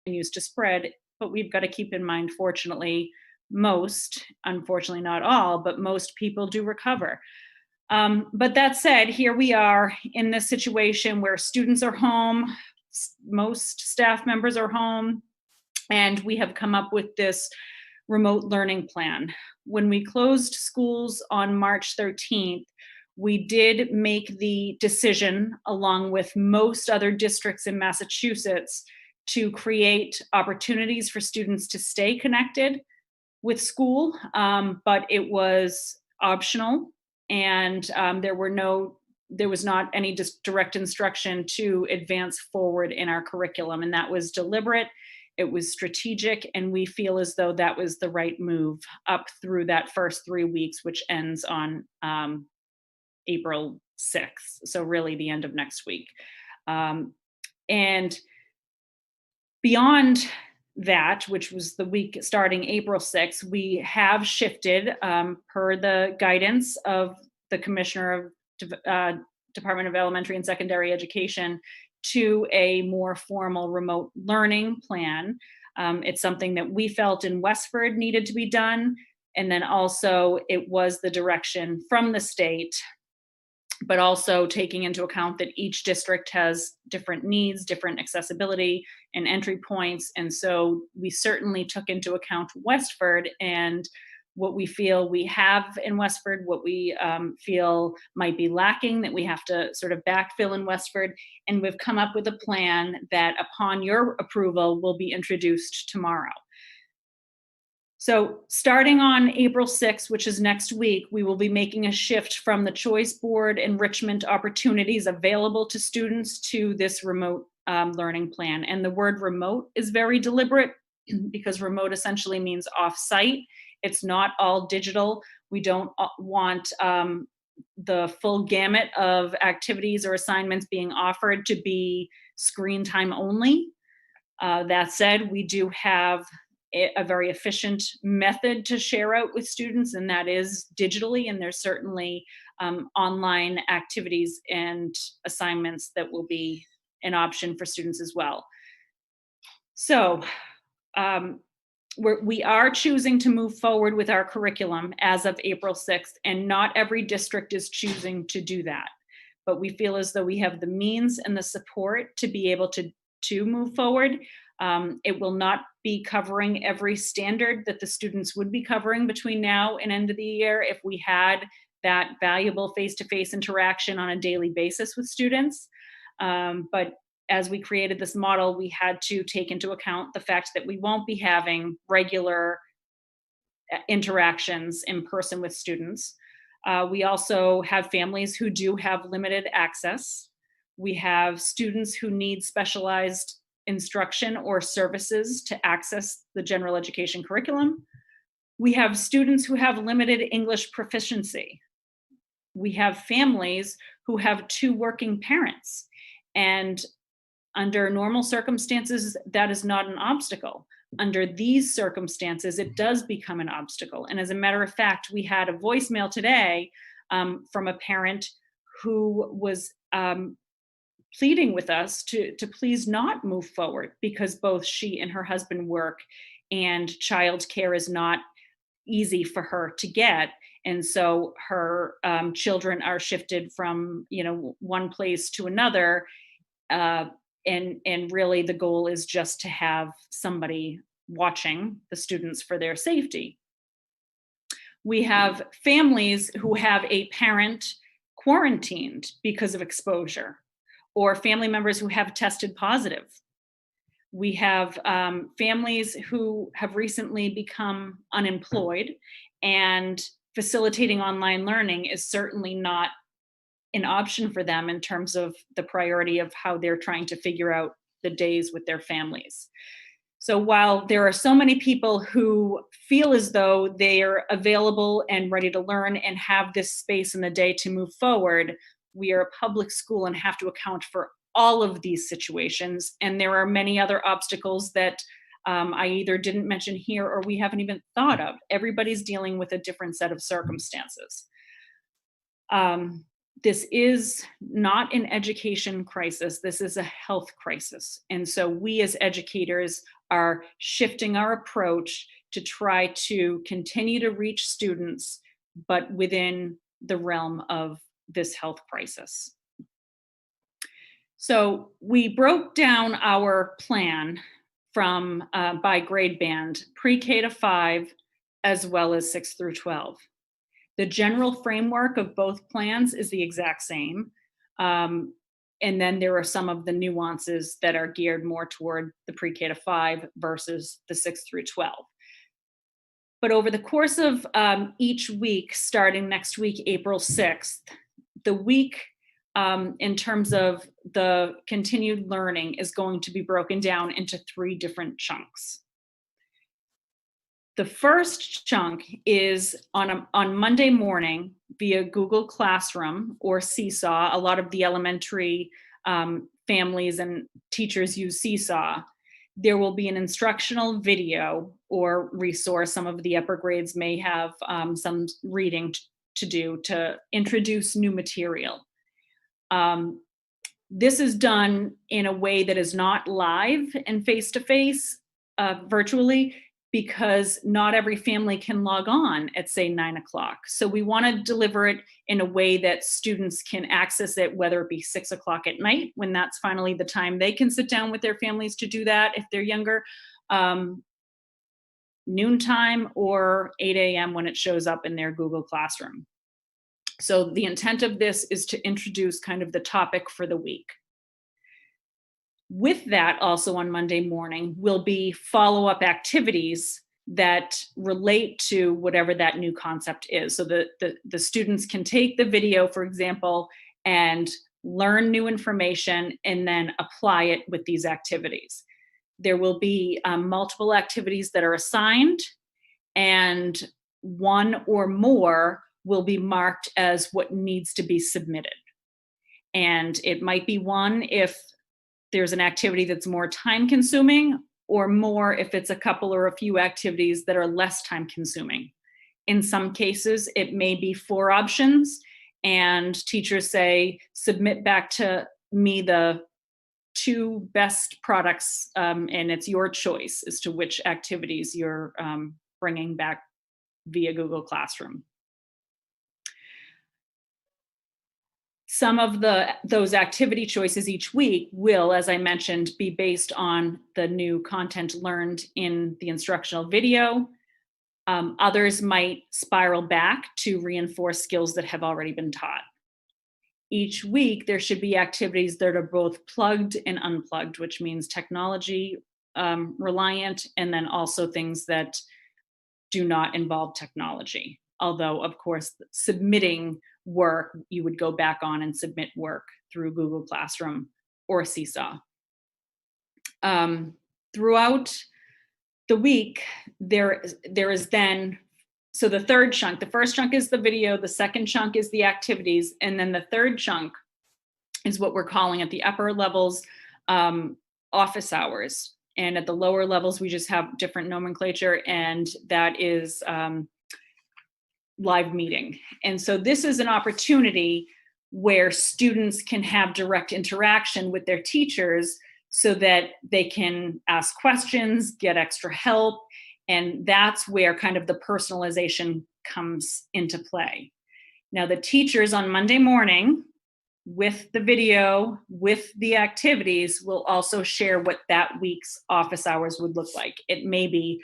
continues to spread. But we've got to keep in mind, fortunately, most, unfortunately not all, but most people do recover. But that said, here we are in this situation where students are home, most staff members are home, and we have come up with this remote learning plan. When we closed schools on March 13th, we did make the decision, along with most other districts in Massachusetts, to create opportunities for students to stay connected with school, but it was optional, and there was not any just direct instruction to advance forward in our curriculum, and that was deliberate. It was strategic, and we feel as though that was the right move up through that first 3 weeks, which ends on April 6th. So really the end of next week. And beyond that, which was the week starting April 6th, we have shifted, per the guidance of the Commissioner of Department of Elementary and Secondary Education, to a more formal remote learning plan. It's something that we felt in Westford needed to be done. And then also it was the direction from the state, but also taking into account that each district has different needs, different accessibility and entry points. And so we certainly took into account Westford and what we feel we have in Westford, what we feel might be lacking that we have to sort of backfill in Westford. And we've come up with a plan that, upon your approval, will be introduced tomorrow. So starting on April 6th, which is next week, we will be making a shift from the choice board enrichment opportunities available to students to this remote learning plan. And the word remote is very deliberate because remote essentially means off-site. It's not all digital. We don't want the full gamut of activities or assignments being offered to be screen time only. That said, we do have a very efficient method to share out with students, and that is digitally. And there's certainly online activities and assignments that will be an option for students as well. So we are choosing to move forward with our curriculum as of April 6th, and not every district is choosing to do that. But we feel as though we have the means and the support to be able to move forward. It will not be covering every standard that the students would be covering between now and end of the year if we had that valuable face-to-face interaction on a daily basis with students. But as we created this model, we had to take into account the fact that we won't be having regular interactions in person with students. We also have families who do have limited access. We have students who need specialized instruction or services to access the general education curriculum. We have students who have limited English proficiency. We have families who have 2 working parents. And under normal circumstances, that is not an obstacle. Under these circumstances, it does become an obstacle. And as a matter of fact, we had a voicemail today from a parent who was pleading with us to please not move forward because both she and her husband work, and childcare is not easy for her to get. And so her children are shifted from one place to another. And really the goal is just to have somebody watching the students for their safety. We have families who have a parent quarantined because of exposure, or family members who have tested positive. We have families who have recently become unemployed, and facilitating online learning is certainly not an option for them in terms of the priority of how they're trying to figure out the days with their families. So while there are so many people who feel as though they are available and ready to learn and have this space in the day to move forward, we are a public school and have to account for all of these situations. And there are many other obstacles that I either didn't mention here or we haven't even thought of. Everybody's dealing with a different set of circumstances. this is not an education crisis, this is a health crisis. And so we as educators are shifting our approach to try to continue to reach students, but within the realm of this health crisis. So we broke down our plan from by grade band, pre-K to 5, as well as 6 through 12. The general framework of both plans is the exact same. And then there are some of the nuances that are geared more toward the pre-K to 5 versus the 6 through 12. But over the course of each week, starting next week, April 6th, the week in terms of the continued learning is going to be broken down into 3 different chunks. The first chunk is on Monday morning via Google Classroom or Seesaw. A lot of the elementary families and teachers use Seesaw. There will be an instructional video or resource. Some of the upper grades may have some reading to do to introduce new material. This is done in a way that is not live and face-to-face virtually, because not every family can log on at, say, 9 o'clock. So we want to deliver it in a way that students can access it, whether it be 6 o'clock at night, when that's finally the time they can sit down with their families to do that if they're younger, noontime, or 8 a.m. when it shows up in their Google Classroom. So the intent of this is to introduce kind of the topic for the week. With that, also on Monday morning, will be follow-up activities that relate to whatever that new concept is. So the students can take the video, for example, and learn new information and then apply it with these activities. There will be multiple activities that are assigned, and one or more will be marked as what needs to be submitted. And it might be one if there's an activity that's more time consuming, or more if it's a couple or a few activities that are less time consuming. In some cases, it may be 4 options, and teachers say, submit back to me the 2 best products, and it's your choice as to which activities you're bringing back via Google Classroom. Some of those activity choices each week will, as I mentioned, be based on the new content learned in the instructional video. Others might spiral back to reinforce skills that have already been taught. Each week, there should be activities that are both plugged and unplugged, which means technology reliant, and then also things that do not involve technology. Although, of course, submitting work, you would go back on and submit work through Google Classroom or Seesaw. Throughout the week, there is then, so the third chunk, the first chunk is the video, the second chunk is the activities, and then the third chunk is what we're calling at the upper levels office hours. And at the lower levels, we just have different nomenclature, and that is live meeting. And so this is an opportunity where students can have direct interaction with their teachers so that they can ask questions, get extra help, and that's where kind of the personalization comes into play. Now, the teachers on Monday morning, with the video, with the activities, will also share what that week's office hours would look like. It may be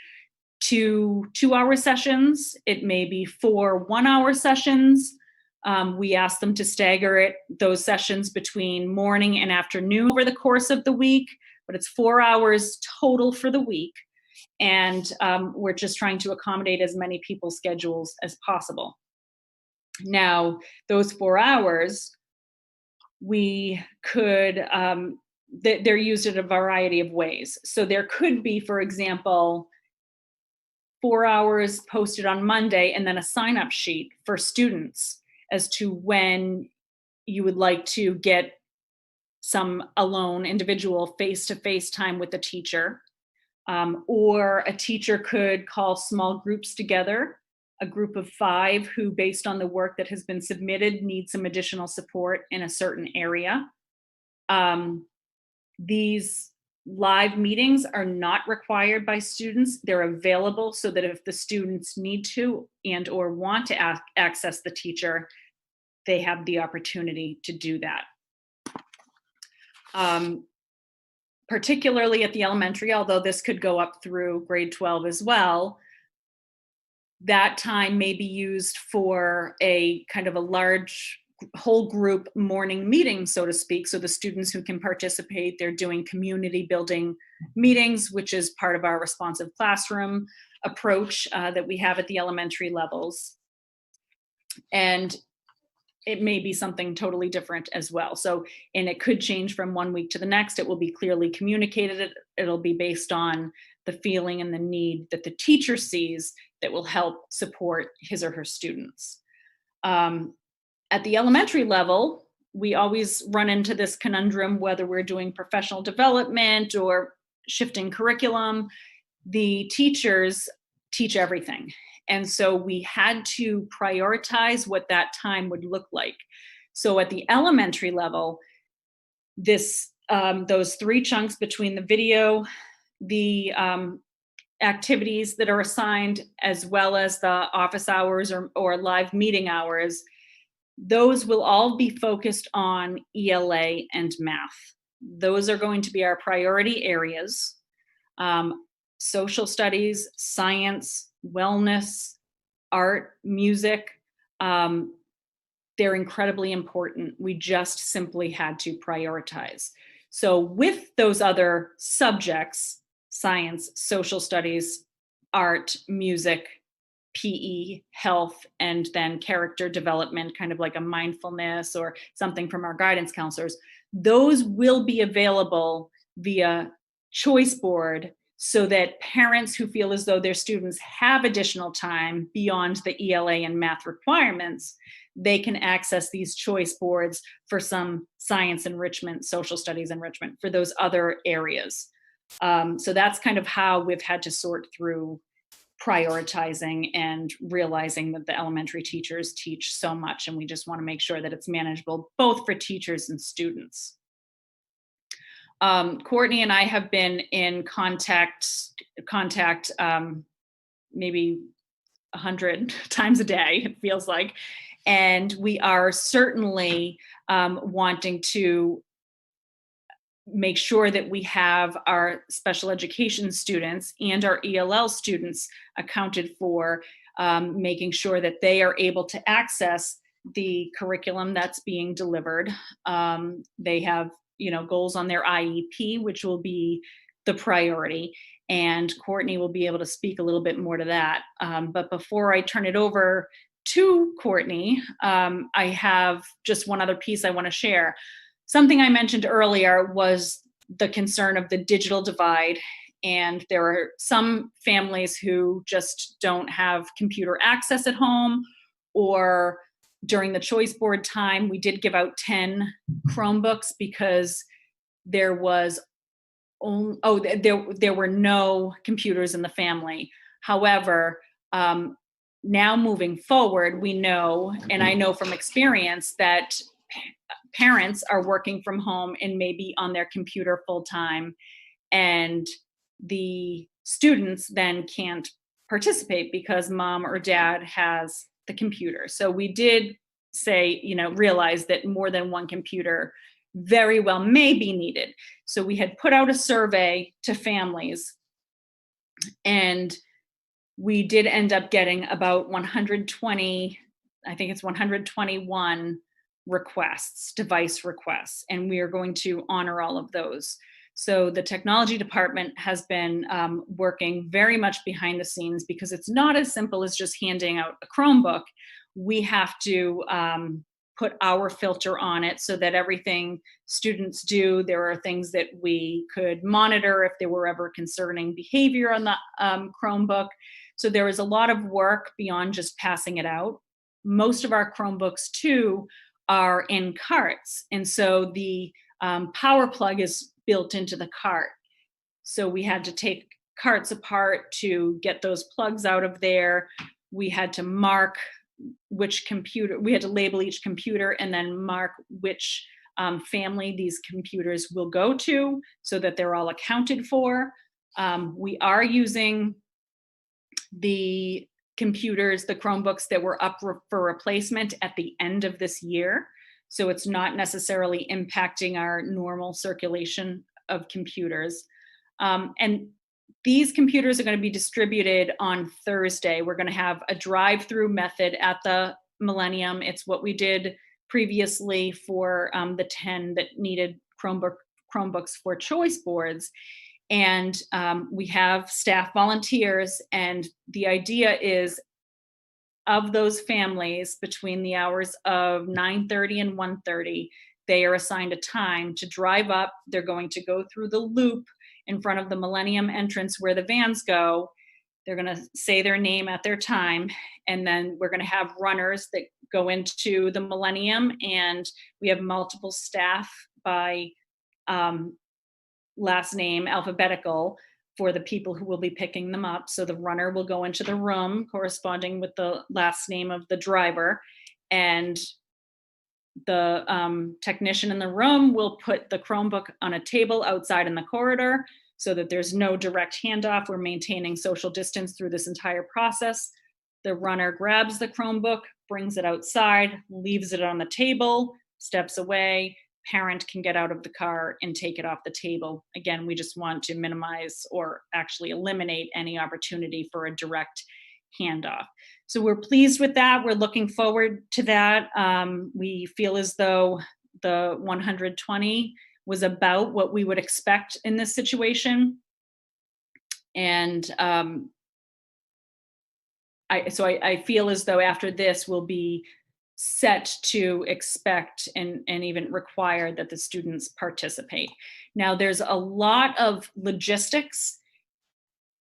2 2-hour sessions. It may be 4 1-hour sessions. We ask them to stagger those sessions between morning and afternoon over the course of the week, but it's 4 hours total for the week. And we're just trying to accommodate as many people's schedules as possible. Now, those 4 hours, we could, they're used in a variety of ways. So there could be, for example, 4 hours posted on Monday and then a sign-up sheet for students as to when you would like to get some alone individual face-to-face time with the teacher. Or a teacher could call small groups together a group of 5 who, based on the work that has been submitted, need some additional support in a certain area. These live meetings are not required by students. They're available so that if the students need to and or want to access the teacher, they have the opportunity to do that. Particularly at the elementary, although this could go up through grade 12 as well, that time may be used for a kind of a large whole group morning meeting, so to speak. So the students who can participate, they're doing community building meetings, which is part of our responsive classroom approach that we have at the elementary levels. And it may be something totally different as well. So, and it could change from one week to the next. It will be clearly communicated. It'll be based on the feeling and the need that the teacher sees that will help support his or her students. At the elementary level, we always run into this conundrum, whether we're doing professional development or shifting curriculum. The teachers teach everything. And so we had to prioritize what that time would look like. So at the elementary level, those 3 chunks between the video, the activities that are assigned, as well as the office hours or live meeting hours, those will all be focused on ELA and math. Those are going to be our priority areas. Social studies, science, wellness, art, music, they're incredibly important. We just simply had to prioritize. So with those other subjects, science, social studies, art, music, PE, health, and then character development, kind of like a mindfulness or something from our guidance counselors, those will be available via choice board so that parents who feel as though their students have additional time beyond the ELA and math requirements, they can access these choice boards for some science enrichment, social studies enrichment, for those other areas. So that's kind of how we've had to sort through prioritizing and realizing that the elementary teachers teach so much, and we just want to make sure that it's manageable both for teachers and students. Courtney and I have been in contact maybe 100 times a day, it feels like. And we are certainly wanting to make sure that we have our special education students and our ELL students accounted for, making sure that they are able to access the curriculum that's being delivered. They have goals on their IEP, which will be the priority. And Courtney will be able to speak a little bit more to that. But before I turn it over to Courtney, I have just one other piece I want to share. Something I mentioned earlier was the concern of the digital divide. And there are some families who just don't have computer access at home, or during the choice board time, we did give out 10 Chromebooks because there were no computers in the family. However, now moving forward, we know, and I know from experience, that parents are working from home and maybe on their computer full time, and the students then can't participate because mom or dad has the computer. So we did say, realize that more than one computer very well may be needed. So we had put out a survey to families, and we did end up getting about 120, I think it's 121 requests, device requests, and we are going to honor all of those. So the technology department has been working very much behind the scenes, because it's not as simple as just handing out a Chromebook. We have to put our filter on it so that everything students do, there are things that we could monitor if there were ever concerning behavior on the Chromebook. So there is a lot of work beyond just passing it out. Most of our Chromebooks too are in carts. And so the power plug is built into the cart. So we had to take carts apart to get those plugs out of there. we had to mark which computer, we had to label each computer and then mark which family these computers will go to so that they're all accounted for. We are using the computers, the Chromebooks that were up for replacement at the end of this year. So it's not necessarily impacting our normal circulation of computers. And these computers are going to be distributed on Thursday. We're going to have a drive-through method at the Millennium. It's what we did previously for the 10 that needed Chromebooks for choice boards. And we have staff volunteers, and the idea is of those families between the hours of 9:30 and 1:30, they are assigned a time to drive up. They're going to go through the loop in front of the Millennium entrance where the vans go. They're going to say their name at their time, and then we're going to have runners that go into the Millennium, and we have multiple staff by last name alphabetical for the people who will be picking them up. So the runner will go into the room corresponding with the last name of the driver, and the technician in the room will put the Chromebook on a table outside in the corridor so that there's no direct handoff. We're maintaining social distance through this entire process. The runner grabs the Chromebook, brings it outside, leaves it on the table, steps away. Parent can get out of the car and take it off the table. Again, we just want to minimize or actually eliminate any opportunity for a direct handoff. So we're pleased with that. We're looking forward to that. We feel as though the 120 was about what we would expect in this situation. And I feel as though after this we'll be set to expect and even require that the students participate. Now, there's a lot of logistics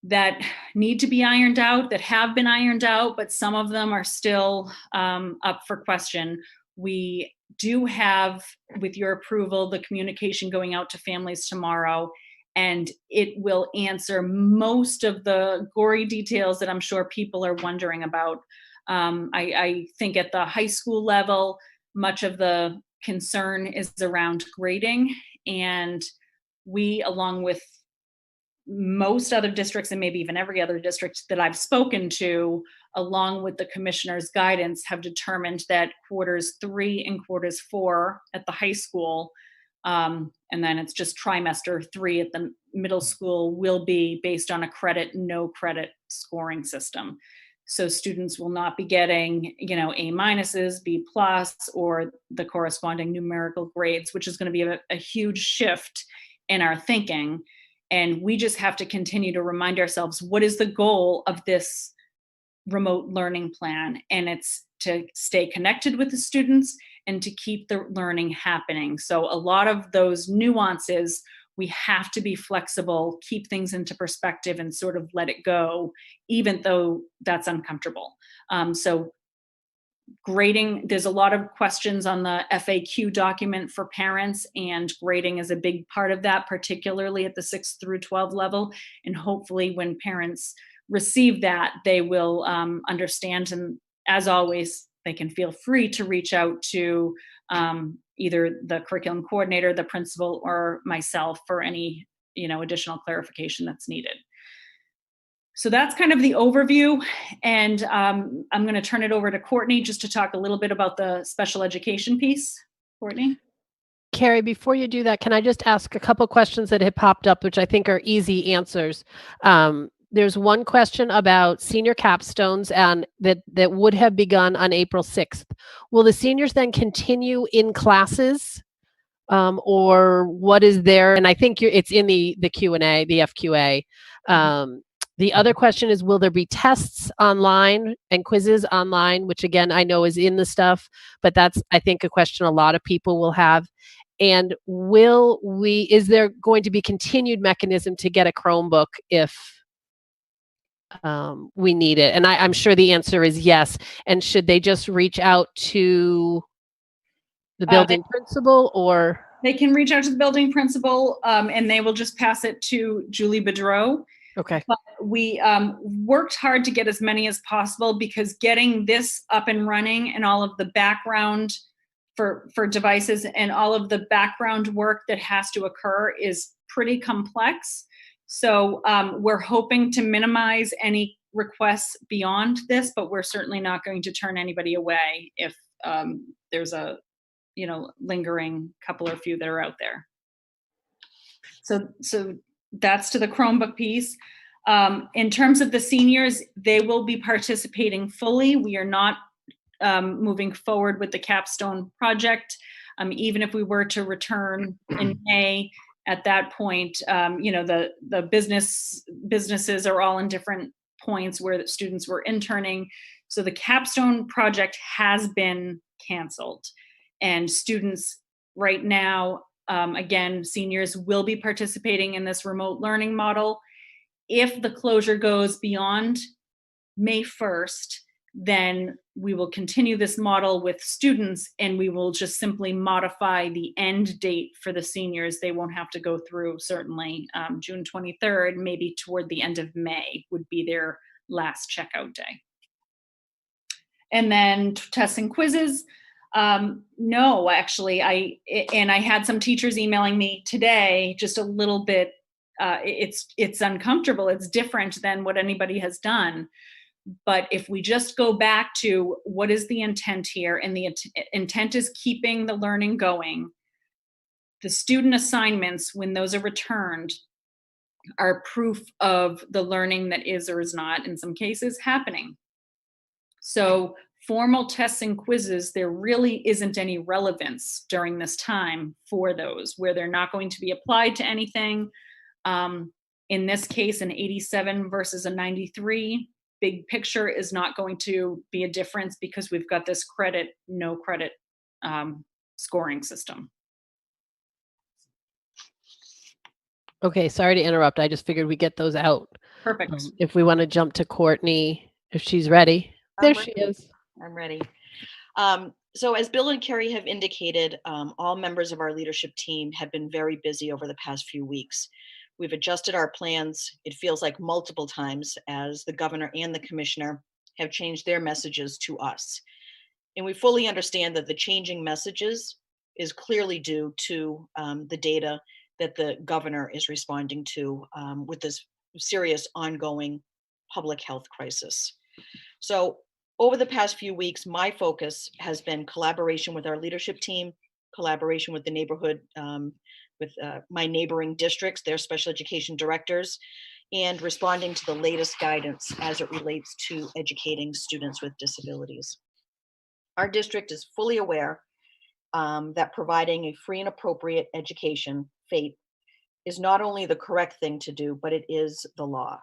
that need to be ironed out, that have been ironed out, but some of them are still up for question. We do have, with your approval, the communication going out to families tomorrow, and it will answer most of the gory details that I'm sure people are wondering about. I think at the high school level, much of the concern is around grading, and we, along with most other districts and maybe even every other district that I've spoken to, along with the commissioner's guidance, have determined that quarters 3 and quarters 4 at the high school, and then it's just trimester 3 at the middle school, will be based on a credit, no credit scoring system. So students will not be getting, A minuses, B plus, or the corresponding numerical grades, which is going to be a huge shift in our thinking. And we just have to continue to remind ourselves, what is the goal of this remote learning plan? And it's to stay connected with the students and to keep the learning happening. So a lot of those nuances, we have to be flexible, keep things into perspective, and sort of let it go, even though that's uncomfortable. So grading, there's a lot of questions on the FAQ document for parents, and grading is a big part of that, particularly at the 6 through 12 level. And hopefully when parents receive that, they will understand. And as always, they can feel free to reach out to either the curriculum coordinator, the principal, or myself for any additional clarification that's needed. So that's kind of the overview, and I'm going to turn it over to Courtney just to talk a little bit about the special education piece. Courtney? Carrie, before you do that, can I just ask a couple questions that had popped up, which I think are easy answers? There's one question about senior capstones and that would have begun on April 6th. Will the seniors then continue in classes, or what is there? And I think it's in the Q&A, the FQA. The other question is, will there be tests online and quizzes online, which again, I know is in the stuff, but that's, I think, a question a lot of people will have. And is there going to be continued mechanism to get a Chromebook if we need it? And I'm sure the answer is yes. And should they just reach out to the building principal, or? They can reach out to the building principal, and they will just pass it to Julie Bedreau. Okay. But we worked hard to get as many as possible, because getting this up and running and all of the background for devices and all of the background work that has to occur is pretty complex. So we're hoping to minimize any requests beyond this, but we're certainly not going to turn anybody away if there's a lingering couple or few that are out there. So that's to the Chromebook piece. In terms of the seniors, they will be participating fully. We are not moving forward with the capstone project. Even if we were to return in May, at that point, the businesses are all in different points where the students were interning. So the capstone project has been canceled, and students right now, again, seniors will be participating in this remote learning model. If the closure goes beyond May 1st, then we will continue this model with students, and we will just simply modify the end date for the seniors. They won't have to go through, certainly, June 23rd, maybe toward the end of May would be their last checkout day. And then tests and quizzes. No, actually, I had some teachers emailing me today, just a little bit. It's uncomfortable. It's different than what anybody has done. But if we just go back to what is the intent here, and the intent is keeping the learning going, the student assignments, when those are returned, are proof of the learning that is or is not, in some cases, happening. So formal tests and quizzes, there really isn't any relevance during this time for those, where they're not going to be applied to anything. In this case, an 87 versus a 93, big picture is not going to be a difference, because we've got this credit, no credit scoring system. Okay, sorry to interrupt. I just figured we'd get those out. Perfect. If we want to jump to Courtney, if she's ready. There she is. I'm ready. So as Bill and Carrie have indicated, all members of our leadership team have been very busy over the past few weeks. We've adjusted our plans, it feels like multiple times, as the governor and the commissioner have changed their messages to us. And we fully understand that the changing messages is clearly due to the data that the governor is responding to with this serious ongoing public health crisis. So over the past few weeks, my focus has been collaboration with our leadership team, collaboration with the neighborhood, with my neighboring districts, their special education directors, and responding to the latest guidance as it relates to educating students with disabilities. Our district is fully aware that providing a free and appropriate education, FAPE, is not only the correct thing to do, but it is the law.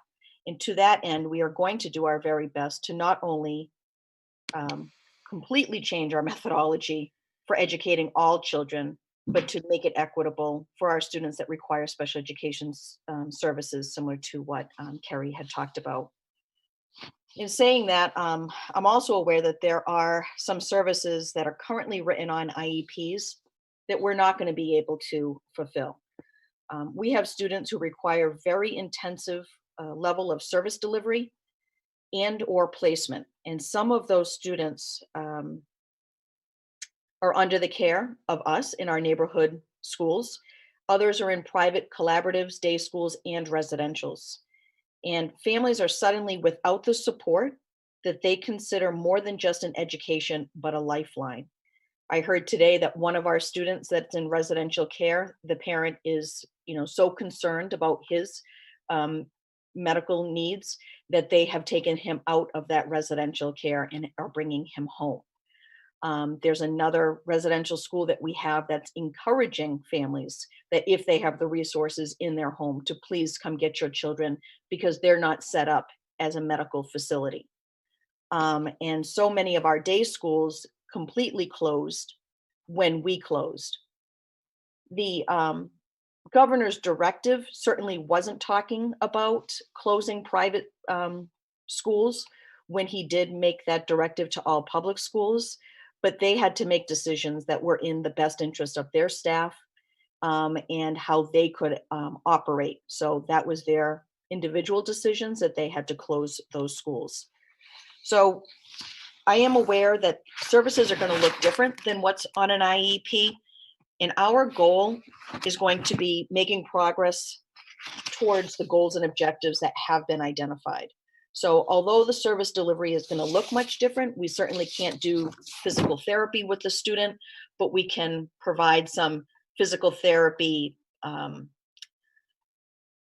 And to that end, we are going to do our very best to not only completely change our methodology for educating all children, but to make it equitable for our students that require special education services, similar to what Carrie had talked about. In saying that, I'm also aware that there are some services that are currently written on IEPs that we're not going to be able to fulfill. We have students who require very intensive level of service delivery and or placement. And some of those students are under the care of us in our neighborhood schools. Others are in private collaboratives, day schools, and residentials. And families are suddenly without the support that they consider more than just an education, but a lifeline. I heard today that one of our students that's in residential care, the parent is, so concerned about his medical needs that they have taken him out of that residential care and are bringing him home. There's another residential school that we have that's encouraging families that if they have the resources in their home to please come get your children, because they're not set up as a medical facility. And so many of our day schools completely closed when we closed. The governor's directive certainly wasn't talking about closing private schools when he did make that directive to all public schools, but they had to make decisions that were in the best interest of their staff and how they could operate. So that was their individual decisions that they had to close those schools. So I am aware that services are going to look different than what's on an IEP. And our goal is going to be making progress towards the goals and objectives that have been identified. So although the service delivery is going to look much different, we certainly can't do physical therapy with the student, but we can provide some physical therapy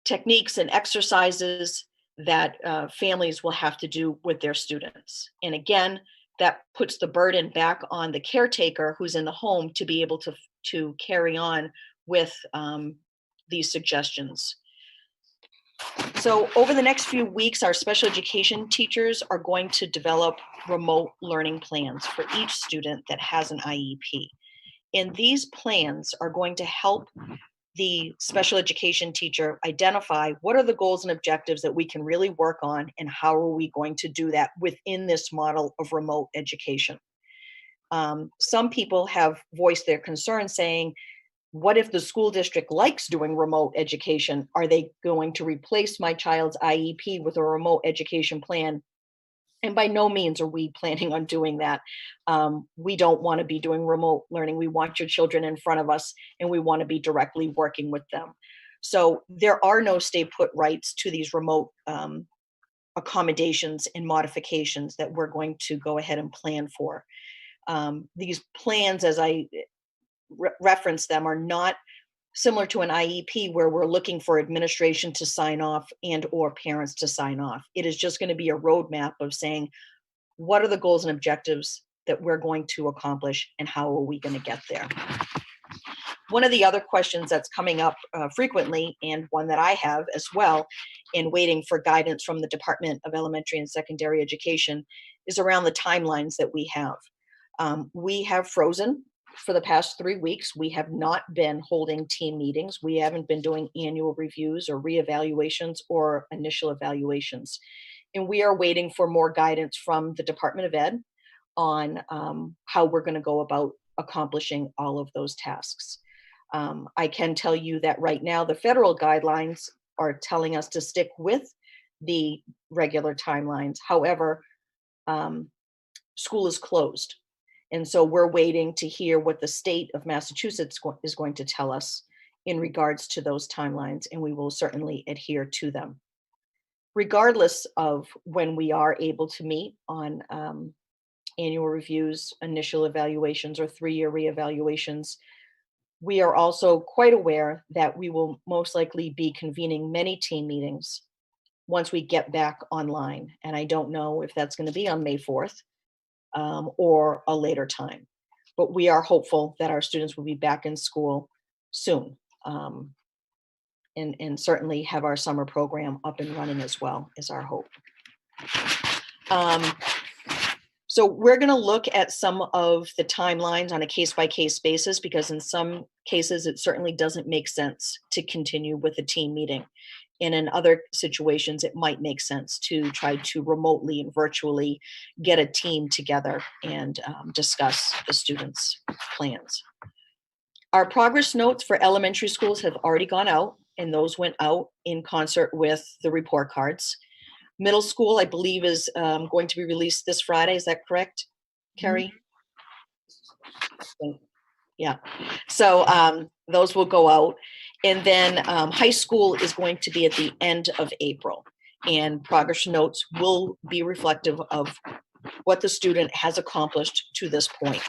techniques and exercises that families will have to do with their students. And again, that puts the burden back on the caretaker who's in the home to be able to carry on with these suggestions. So over the next few weeks, our special education teachers are going to develop remote learning plans for each student that has an IEP. And these plans are going to help the special education teacher identify what are the goals and objectives that we can really work on, and how are we going to do that within this model of remote education. Some people have voiced their concern saying, what if the school district likes doing remote education? Are they going to replace my child's IEP with a remote education plan? And by no means are we planning on doing that. We don't want to be doing remote learning. We want your children in front of us, and we want to be directly working with them. So there are no stay put rights to these remote accommodations and modifications that we're going to go ahead and plan for. These plans, as I reference them, are not similar to an IEP where we're looking for administration to sign off and or parents to sign off. It is just going to be a roadmap of saying, what are the goals and objectives that we're going to accomplish, and how are we going to get there? One of the other questions that's coming up frequently, and one that I have as well, in waiting for guidance from the Department of Elementary and Secondary Education, is around the timelines that we have. We have frozen for the past 3 weeks. We have not been holding team meetings. We haven't been doing annual reviews or reevaluations or initial evaluations. And we are waiting for more guidance from the Department of Ed on how we're going to go about accomplishing all of those tasks. I can tell you that right now the federal guidelines are telling us to stick with the regular timelines. However, school is closed. And so we're waiting to hear what the state of Massachusetts is going to tell us in regards to those timelines, and we will certainly adhere to them. Regardless of when we are able to meet on annual reviews, initial evaluations, or 3-year reevaluations, we are also quite aware that we will most likely be convening many team meetings once we get back online. And I don't know if that's going to be on May 4th. Or a later time. But we are hopeful that our students will be back in school soon, and certainly have our summer program up and running as well, is our hope. So we're going to look at some of the timelines on a case-by-case basis, because in some cases it certainly doesn't make sense to continue with a team meeting. And in other situations, it might make sense to try to remotely and virtually get a team together and discuss the students' plans. Our progress notes for elementary schools have already gone out, and those went out in concert with the report cards. Middle school, I believe, is going to be released this Friday. Is that correct, Carrie? Yeah. So those will go out. And then high school is going to be at the end of April. And progress notes will be reflective of what the student has accomplished to this point.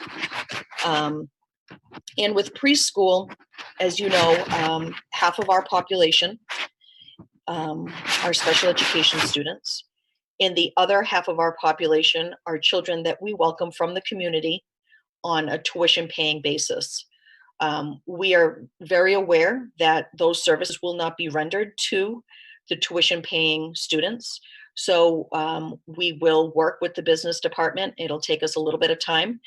And with preschool, as you know, half of our population are special education students. And the other half of our population are children that we welcome from the community on a tuition paying basis. We are very aware that those services will not be rendered to the tuition paying students. So we will work with the business department. It'll take us a little bit of time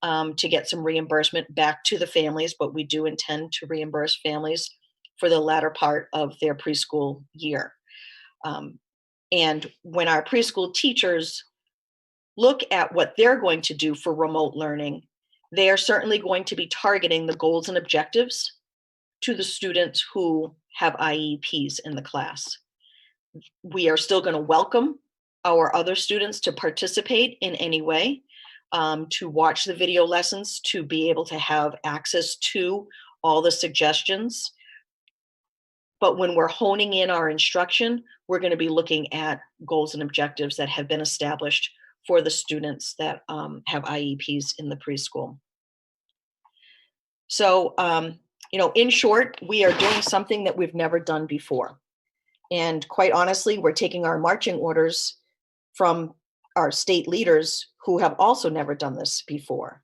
to get some reimbursement back to the families, but we do intend to reimburse families for the latter part of their preschool year. And when our preschool teachers look at what they're going to do for remote learning, they are certainly going to be targeting the goals and objectives to the students who have IEPs in the class. we are still going to welcome our other students to participate in any way, to watch the video lessons, to be able to have access to all the suggestions. But when we're honing in our instruction, we're going to be looking at goals and objectives that have been established for the students that have IEPs in the preschool. So, in short, we are doing something that we've never done before. And quite honestly, we're taking our marching orders from our state leaders who have also never done this before.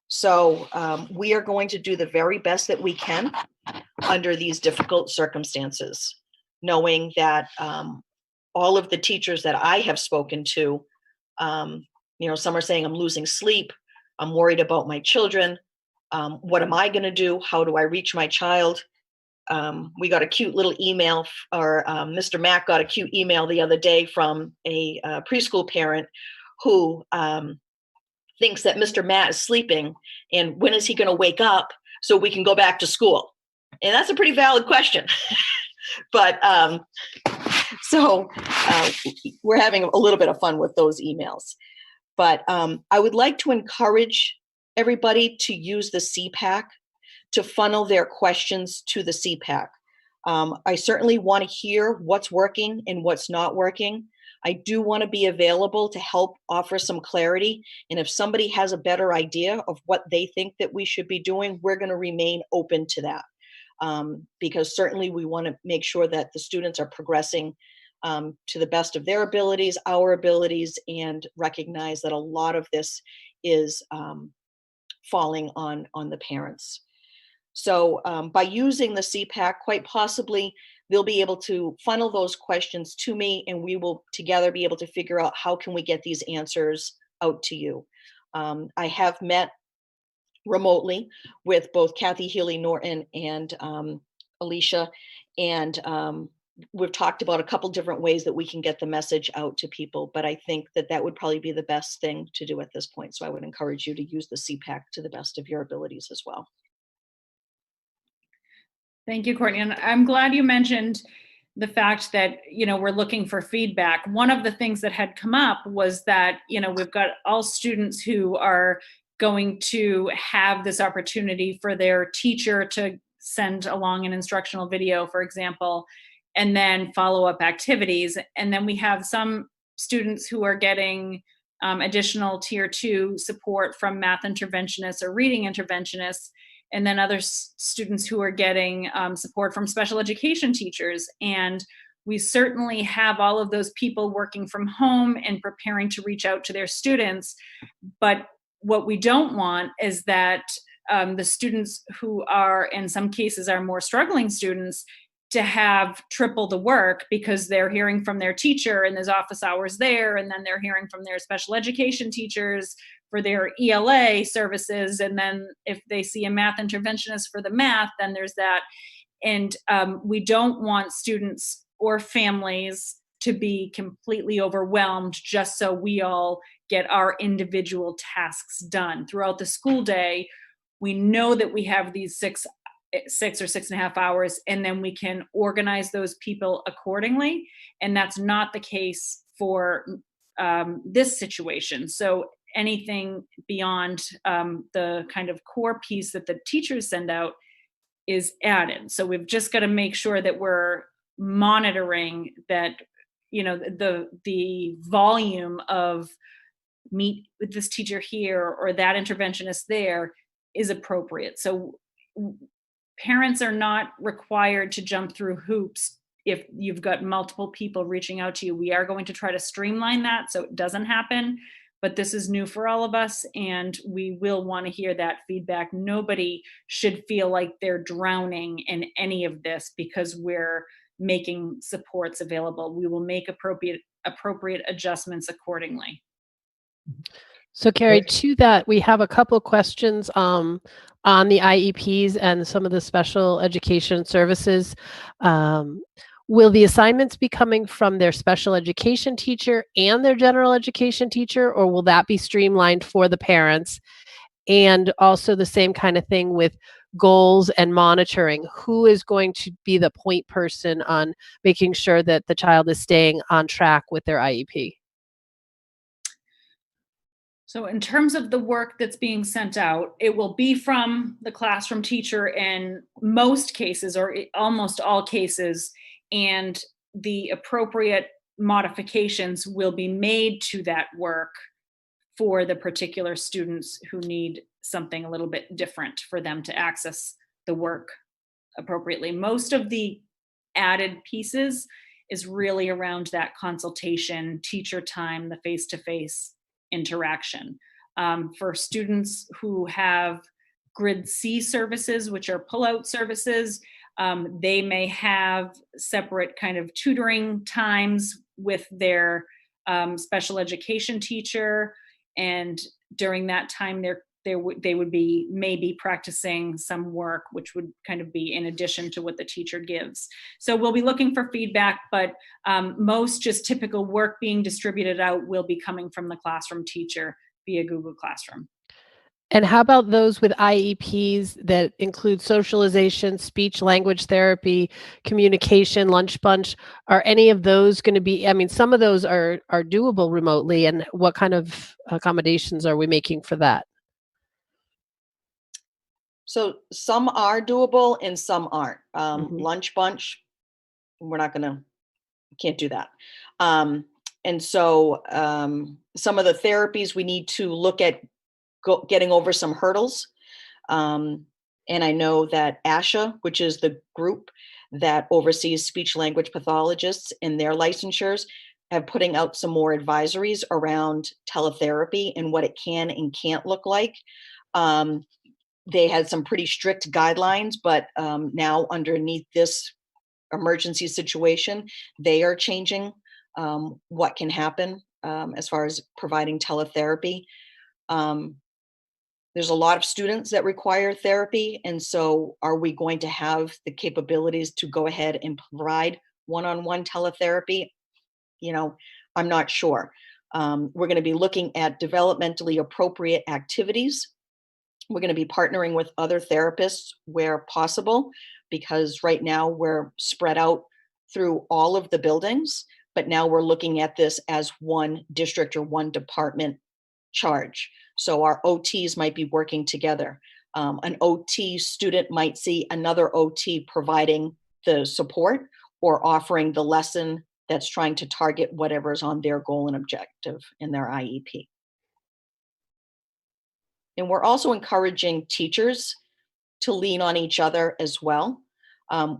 So we are going to do the very best that we can under these difficult circumstances, knowing that all of the teachers that I have spoken to, some are saying, I'm losing sleep, I'm worried about my children, what am I going to do? How do I reach my child? We got a cute little email, or Mr. Mack got a cute email the other day from a preschool parent who thinks that Mr. Matt is sleeping, and when is he going to wake up so we can go back to school? And that's a pretty valid question. But so we're having a little bit of fun with those emails. But I would like to encourage everybody to use the CPAC to funnel their questions to the CPAC. I certainly want to hear what's working and what's not working. I do want to be available to help offer some clarity. And if somebody has a better idea of what they think that we should be doing, we're going to remain open to that. Because certainly we want to make sure that the students are progressing to the best of their abilities, our abilities, and recognize that a lot of this is falling on the parents. So by using the CPAC, quite possibly, they'll be able to funnel those questions to me, and we will together be able to figure out how can we get these answers out to you. I have met remotely with both Kathy Healy-Norton and Alicia, and we've talked about a couple different ways that we can get the message out to people, but I think that that would probably be the best thing to do at this point. So I would encourage you to use the CPAC to the best of your abilities as well. Thank you, Courtney. And I'm glad you mentioned the fact that, we're looking for feedback. One of the things that had come up was that, we've got all students who are going to have this opportunity for their teacher to send along an instructional video, for example, and then follow-up activities. And then we have some students who are getting additional tier 2 support from math interventionists or reading interventionists, and then other students who are getting support from special education teachers. And we certainly have all of those people working from home and preparing to reach out to their students. But what we don't want is that the students who are, in some cases, are more struggling students, to have triple the work because they're hearing from their teacher and there's office hours there, and then they're hearing from their special education teachers for their ELA services, and then if they see a math interventionist for the math, then there's that. And we don't want students or families to be completely overwhelmed just so we all get our individual tasks done. Throughout the school day, we know that we have these 6 or 6.5 hours, and then we can organize those people accordingly. And that's not the case for this situation. So anything beyond the kind of core piece that the teachers send out is added. So we've just got to make sure that we're monitoring that, the volume of meet with this teacher here or that interventionist there is appropriate. So parents are not required to jump through hoops if you've got multiple people reaching out to you. We are going to try to streamline that so it doesn't happen, but this is new for all of us, and we will want to hear that feedback. Nobody should feel like they're drowning in any of this because we're making supports available. We will make appropriate adjustments accordingly. So Carrie, to that, we have a couple of questions on the IEPs and some of the special education services. Will the assignments be coming from their special education teacher and their general education teacher, or will that be streamlined for the parents? And also the same kind of thing with goals and monitoring, who is going to be the point person on making sure that the child is staying on track with their IEP? So in terms of the work that's being sent out, it will be from the classroom teacher in most cases, or almost all cases, and the appropriate modifications will be made to that work for the particular students who need something a little bit different for them to access the work appropriately. Most of the added pieces is really around that consultation, teacher time, the face-to-face interaction. For students who have Grid C services, which are pull-out services, they may have separate kind of tutoring times with their special education teacher, and during that time they would be maybe practicing some work, which would kind of be in addition to what the teacher gives. So we'll be looking for feedback, but most just typical work being distributed out will be coming from the classroom teacher via Google Classroom. And how about those with IEPs that include socialization, speech language therapy, communication, lunch bunch? Are any of those going to be, I mean, some of those are doable remotely, and what kind of accommodations are we making for that? So some are doable and some aren't. Mhm. Lunch bunch, can't do that. And so some of the therapies we need to look at getting over some hurdles. And I know that ASHA, which is the group that oversees speech language pathologists and their licensures, have putting out some more advisories around teletherapy and what it can and can't look like. They had some pretty strict guidelines, but now underneath this emergency situation, they are changing what can happen as far as providing teletherapy. Um, there's a lot of students that require therapy, and so are we going to have the capabilities to go ahead and provide one-on-one teletherapy? You know, I'm not sure. We're going to be looking at developmentally appropriate activities. We're going to be partnering with other therapists where possible, because right now we're spread out through all of the buildings, but now we're looking at this as one district or one department charge. So our OTs might be working together. An OT student might see another OT providing the support or offering the lesson that's trying to target whatever's on their goal and objective in their IEP. And we're also encouraging teachers to lean on each other as well.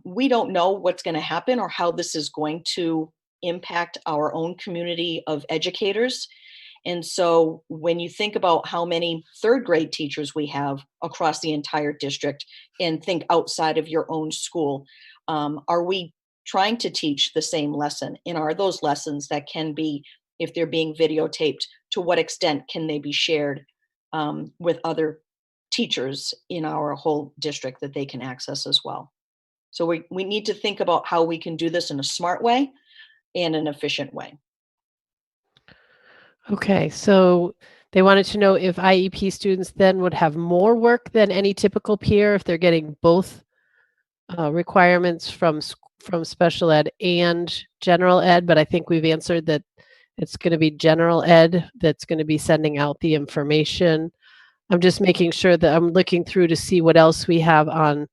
We don't know what's going to happen or how this is going to impact our own community of educators. And so when you think about how many third grade teachers we have across the entire district and think outside of your own school, are we trying to teach the same lesson? And are those lessons that can be, if they're being videotaped, to what extent can they be shared with other teachers in our whole district that they can access as well? So we need to think about how we can do this in a smart way and an efficient way. Okay, so they wanted to know if IEP students then would have more work than any typical peer if they're getting both requirements from special ed and general ed, but I think we've answered that it's going to be general ed that's going to be sending out the information. I'm just making sure that I'm looking through to see what else we have on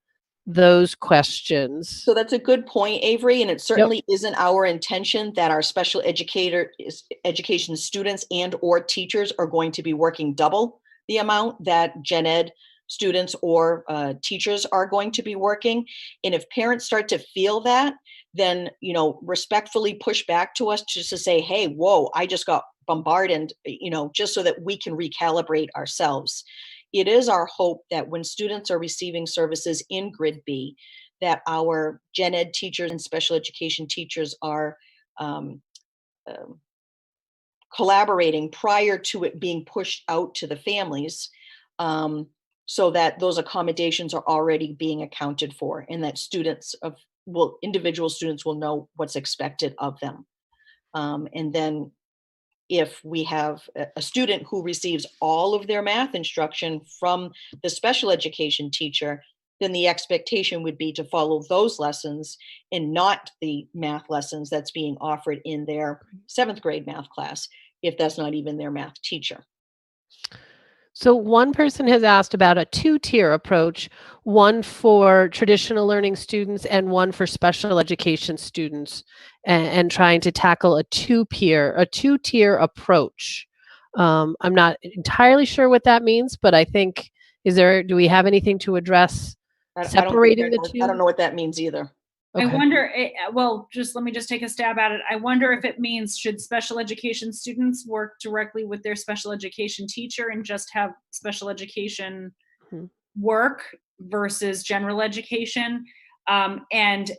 those questions. So that's a good point, Avery, and it Yep. certainly isn't our intention that our special education students and or teachers are going to be working double the amount that gen ed students or teachers are going to be working. And if parents start to feel that, then respectfully push back to us just to say, hey, whoa, I just got bombarded, just so that we can recalibrate ourselves. It is our hope that when students are receiving services in Grid B, that our gen ed teachers and special education teachers are um, um, collaborating prior to it being pushed out to the families, so that those accommodations are already being accounted for, and that individual students will know what's expected of them. And then if we have a student who receives all of their math instruction from the special education teacher, then the expectation would be to follow those lessons and not the math lessons that's being offered in their 7th grade math class, if that's not even their math teacher. So one person has asked about a two-tier approach, one for traditional learning students and one for special education students, and trying to tackle a two-tier approach. I'm not entirely sure what that means, but I think, do we have anything to address I don't think separating the I don't two? know what that means either. I Okay. wonder, well, let me just take a stab at it. I wonder if it means, should special education students work directly with their special education teacher and just have special education Mhm. work versus general education? And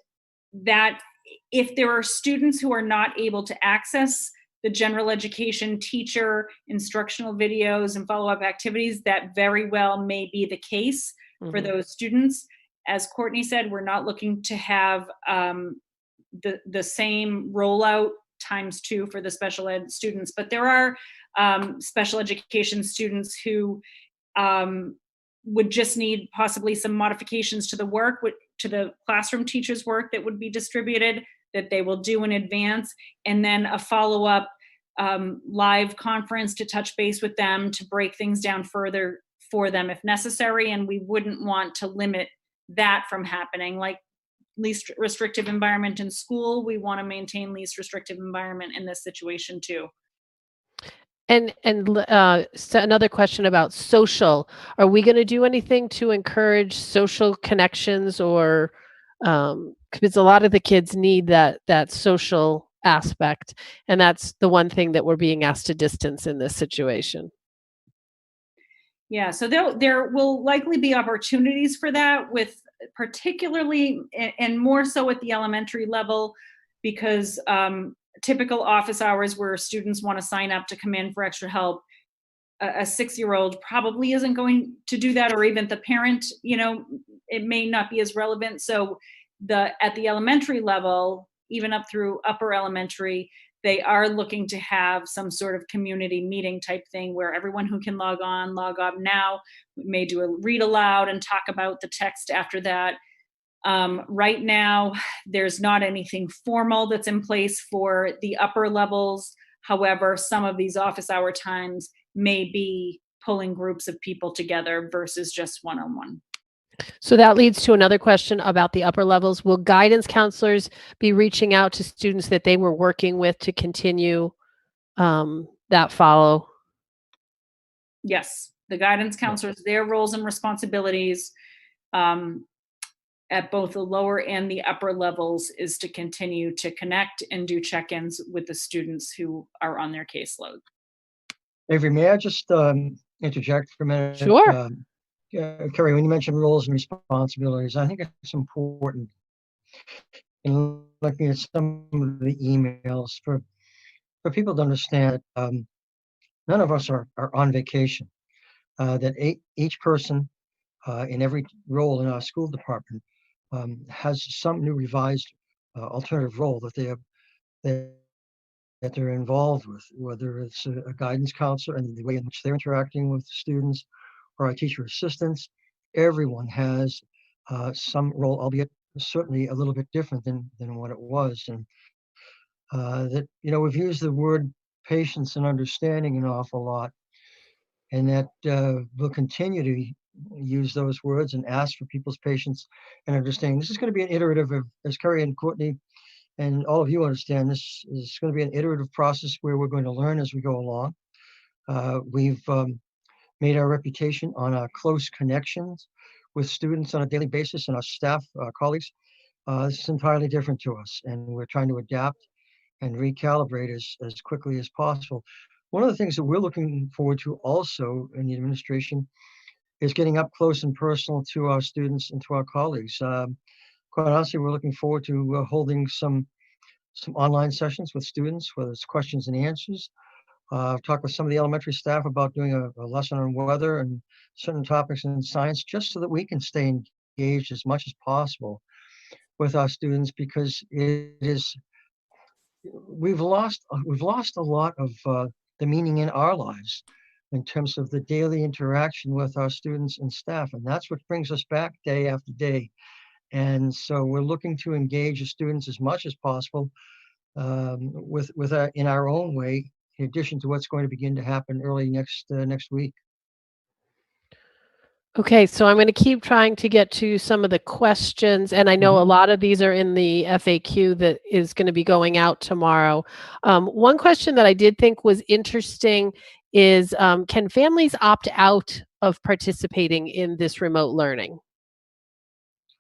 that if there are students who are not able to access the general education teacher instructional videos and follow-up activities, that very well may be the case for Mhm. those students. As Courtney said, we're not looking to have the same rollout times 2 for the special ed students, but there are special education students who would just need possibly some modifications to the work, to the classroom teacher's work that would be distributed, that they will do in advance, and then a follow-up live conference to touch base with them, to break things down further for them if necessary. And we wouldn't want to limit that from happening. Like least restrictive environment in school, we want to maintain least restrictive environment in this situation too. So another question about social. Are we going to do anything to encourage social connections, or because a lot of the kids need that social aspect, and that's the one thing that we're being asked to distance in this situation. Yeah, so there will likely be opportunities for that, with particularly and more so at the elementary level, because typical office hours where students want to sign up to come in for extra help, a 6-year-old probably isn't going to do that, or even the parent, it may not be as relevant. So at the elementary level, even up through upper elementary, they are looking to have some sort of community meeting type thing where everyone who can log on now. We may do a read aloud and talk about the text after that. Right now, there's not anything formal that's in place for the upper levels. However, some of these office hour times may be pulling groups of people together versus just one-on-one. So that leads to another question about the upper levels. Will guidance counselors be reaching out to students that they were working with to continue that follow? Yes, the guidance counselors, their roles and responsibilities um, at both the lower and the upper levels is to continue to connect and do check-ins with the students who are on their caseload. Avery, may I just interject for a minute? Sure. Carrie, when you mentioned roles and responsibilities, I think it's important in looking at some of the emails for people to understand that none of us are on vacation, that each person in every role in our school department has some new revised alternative role that that they're involved with, whether it's a guidance counselor and the way in which they're interacting with the students, or our teacher assistants. Everyone has some role, albeit certainly a little bit different than what it was. And that, we've used the word patience and understanding an awful lot, and that we'll continue to use those words and ask for people's patience and understanding. This is going to be an iterative, as Carrie and Courtney and all of you understand, this is going to be an iterative process where we're going to learn as we go along. We've made our reputation on our close connections with students on a daily basis, and our staff, colleagues. This is entirely different to us, and we're trying to adapt and recalibrate as quickly as possible. One of the things that we're looking forward to also in the administration is getting up close and personal to our students and to our colleagues. Quite honestly, we're looking forward to holding some online sessions with students, whether it's questions and answers. I've talked with some of the elementary staff about doing a lesson on weather and certain topics in science, just so that we can stay engaged as much as possible with our students, because we've lost a lot of the meaning in our lives in terms of the daily interaction with our students and staff. And that's what brings us back day after day. And so we're looking to engage the students as much as possible in our own way, in addition to what's going to begin to happen early next week. Okay, so I'm going to keep trying to get to some of the questions, and I know a lot of these are in the FAQ that is going to be going out tomorrow. One question that I did think was interesting is, can families opt out of participating in this remote learning?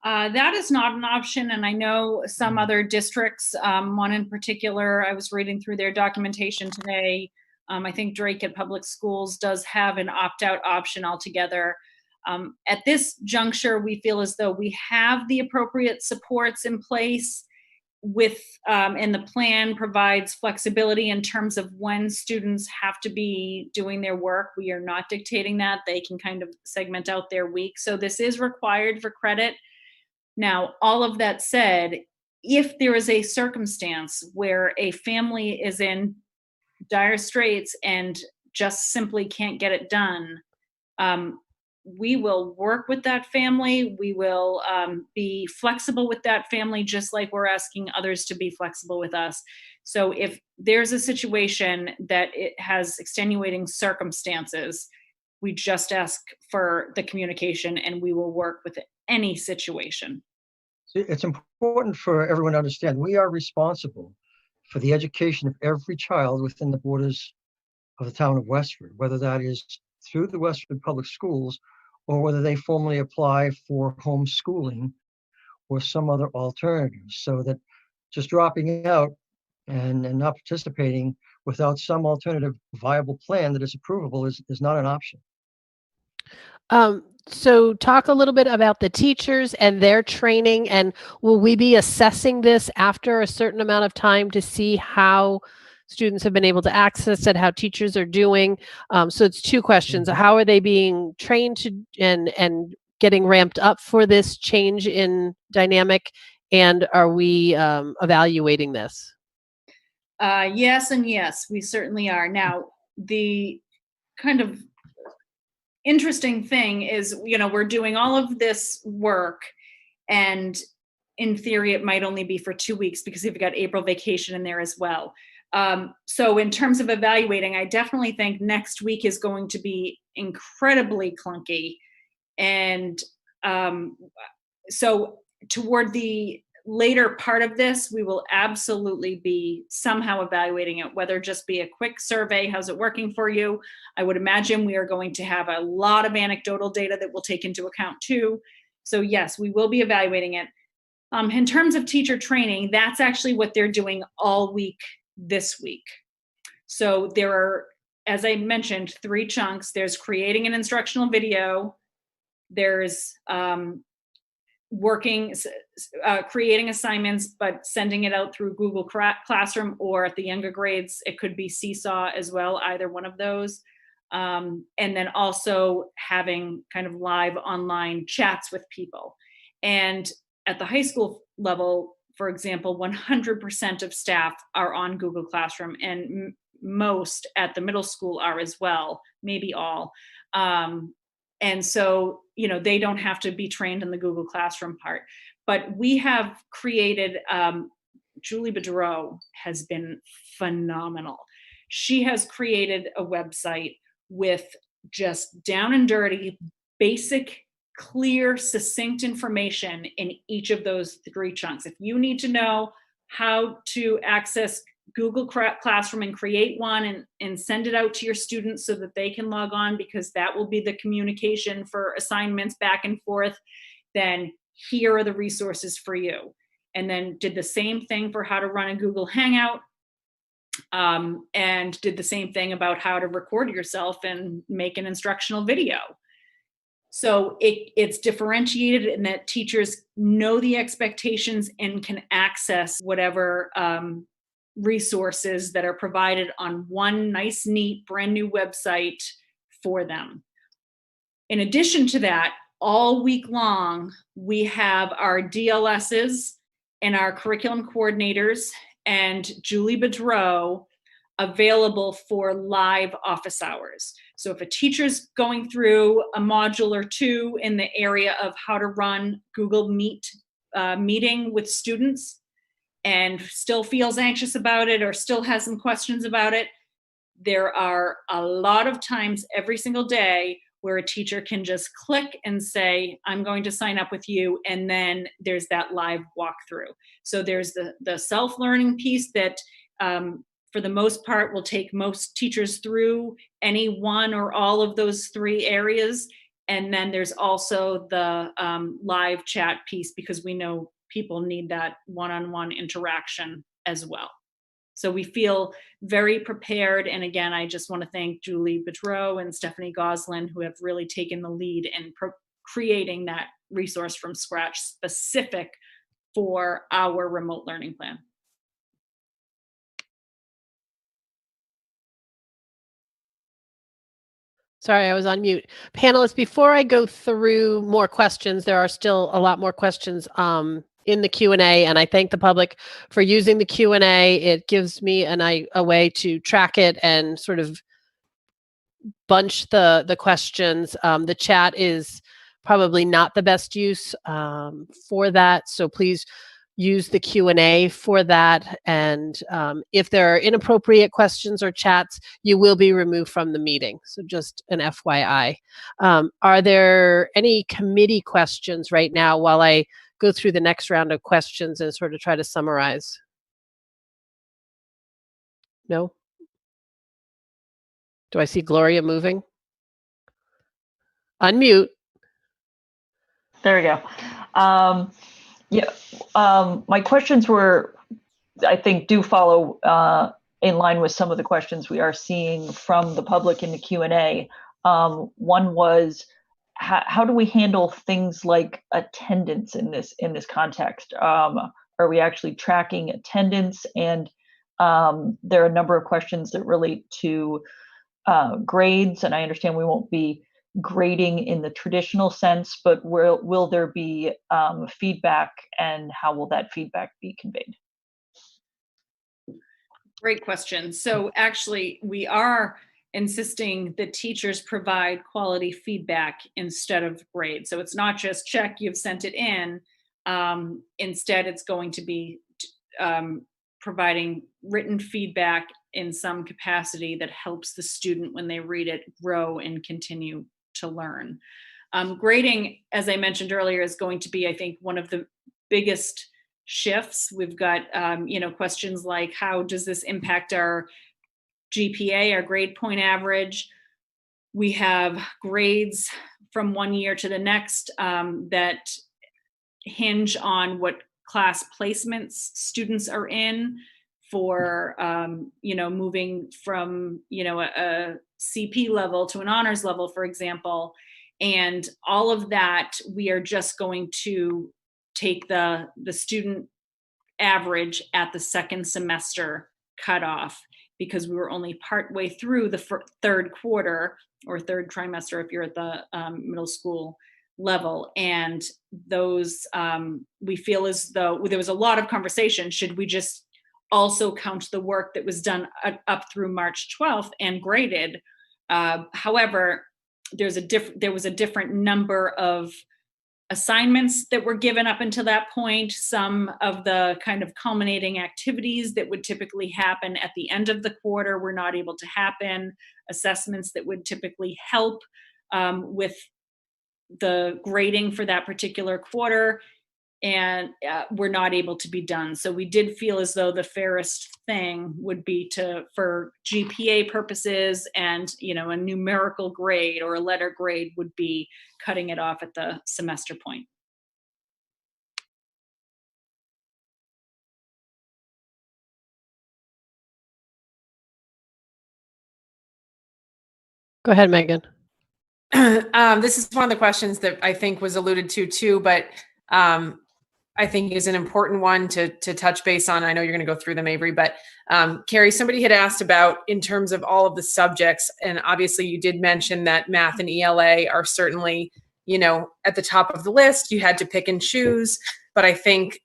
That is not an option, and I know some other districts, one in particular, I was reading through their documentation today. I think Drake at Public Schools does have an opt-out option altogether. At this juncture, we feel as though we have the appropriate supports in place and the plan provides flexibility in terms of when students have to be doing their work. We are not dictating that. They can kind of segment out their week. So this is required for credit. Now, all of that said, if there is a circumstance where a family is in dire straits and just simply can't get it done, we will work with that family. We will be flexible with that family, just like we're asking others to be flexible with us. So if there's a situation that it has extenuating circumstances, we just ask for the communication and we will work with any situation. It's important for everyone to understand we are responsible for the education of every child within the borders of the town of Westford, whether that is through the Westford Public Schools or whether they formally apply for homeschooling or some other alternative. So that just dropping out and not participating without some alternative viable plan that is approvable is not an option. So talk a little bit about the teachers and their training, and will we be assessing this after a certain amount of time to see how students have been able to access it, how teachers are doing? So it's two questions. How are they being trained to and getting ramped up for this change in dynamic? And are we evaluating this? Yes, and yes, we certainly are. Now, the kind of interesting thing is, we're doing all of this work, and in theory, it might only be for 2 weeks because we've got April vacation in there as well. So in terms of evaluating, I definitely think next week is going to be incredibly clunky. And so toward the later part of this, we will absolutely be somehow evaluating it, whether just be a quick survey, how's it working for you? I would imagine we are going to have a lot of anecdotal data that we'll take into account too. So yes, we will be evaluating it. In terms of teacher training, that's actually what they're doing all week this week. So there are, as I mentioned, 3 chunks. There's creating an instructional video. There's creating assignments, but sending it out through Google Classroom, or at the younger grades, it could be Seesaw as well, either one of those. And then also having kind of live online chats with people. And at the high school level, for example, 100% of staff are on Google Classroom, and most at the middle school are as well, maybe all. And so, they don't have to be trained in the Google Classroom part. But we have created, Julie Bedreau has been phenomenal. She has created a website with just down and dirty, basic, clear, succinct information in each of those 3 chunks. If you need to know how to access Google Classroom and create one and send it out to your students so that they can log on, because that will be the communication for assignments back and forth, then here are the resources for you. And then did the same thing for how to run a Google Hangout, and did the same thing about how to record yourself and make an instructional video. So it's differentiated in that teachers know the expectations and can access whatever resources that are provided on one nice, neat, brand new website for them. In addition to that, all week long, we have our DLSs and our curriculum coordinators and Julie Bedreau available for live office hours. So if a teacher's going through a module or two in the area of how to run Google Meet meeting with students and still feels anxious about it or still has some questions about it, there are a lot of times every single day where a teacher can just click and say, I'm going to sign up with you. And then there's that live walkthrough. So there's the self-learning piece that for the most part will take most teachers through any one or all of those three areas. And then there's also the live chat piece, because we know people need that one-on-one interaction as well. So we feel very prepared. And again, I just want to thank Julie Bedreau and Stephanie Goslin, who have really taken the lead in creating that resource from scratch specific for our remote learning plan. Sorry, I was on mute. Panelists, before I go through more questions, there are still a lot more questions in the Q&A, and I thank the public for using the Q&A. It gives me a way to track it and sort of bunch the questions. The chat is probably not the best use for that, so please use the Q&A for that. And if there are inappropriate questions or chats, you will be removed from the meeting. So just an FYI. Are there any committee questions right now while I go through the next round of questions and sort of try to summarize? No? Do I see Gloria moving? Unmute. There we go. My questions were, I think, do follow in line with some of the questions we are seeing from the public in the Q&A. One was, how do we handle things like attendance in this context? Are we actually tracking attendance? And there are a number of questions that relate to grades, and I understand we won't be grading in the traditional sense, but will there be feedback, and how will that feedback be conveyed? Great question. So actually, we are insisting that teachers provide quality feedback instead of grade. So it's not just check, you've sent it in. Instead, it's going to be providing written feedback in some capacity that helps the student, when they read it, grow and continue to learn. Grading, as I mentioned earlier, is going to be, I think, one of the biggest shifts. We've got, questions like, how does this impact our GPA, our grade point average? We have grades from one year to the next that hinge on what class placements students are in for, moving from, a CP level to an honors level, for example. And all of that, we are just going to take the student average at the second semester cutoff, because we were only partway through the third quarter or third trimester if you're at the middle school level. And those, we feel as though there was a lot of conversation, should we just also count the work that was done up through March 12th and graded? However, there was a different number of assignments that were given up until that point. Some of the kind of culminating activities that would typically happen at the end of the quarter were not able to happen. Assessments that would typically help with the grading for that particular quarter and were not able to be done. So we did feel as though the fairest thing would be for GPA purposes and, a numerical grade or a letter grade would be cutting it off at the semester point. Go ahead, Megan. This is one of the questions that I think was alluded to too, but I think is an important one to touch base on. I know you're going to go through them, Avery, but Carrie, somebody had asked about in terms of all of the subjects, and obviously you did mention that math and ELA are certainly, at the top of the list. You had to pick and choose. But I think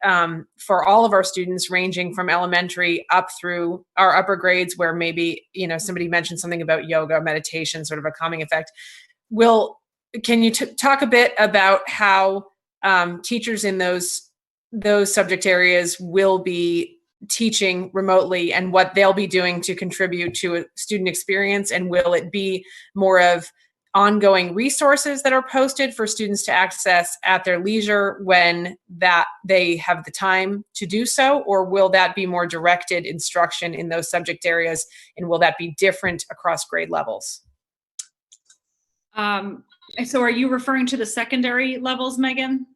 for all of our students, ranging from elementary up through our upper grades, where maybe, somebody mentioned something about yoga, meditation, sort of a calming effect. Can you talk a bit about how teachers in those subject areas will be teaching remotely and what they'll be doing to contribute to a student experience? And will it be more of ongoing resources that are posted for students to access at their leisure when that they have the time to do so? Or will that be more directed instruction in those subject areas? And will that be different across grade levels? So are you referring to the secondary levels, Megan?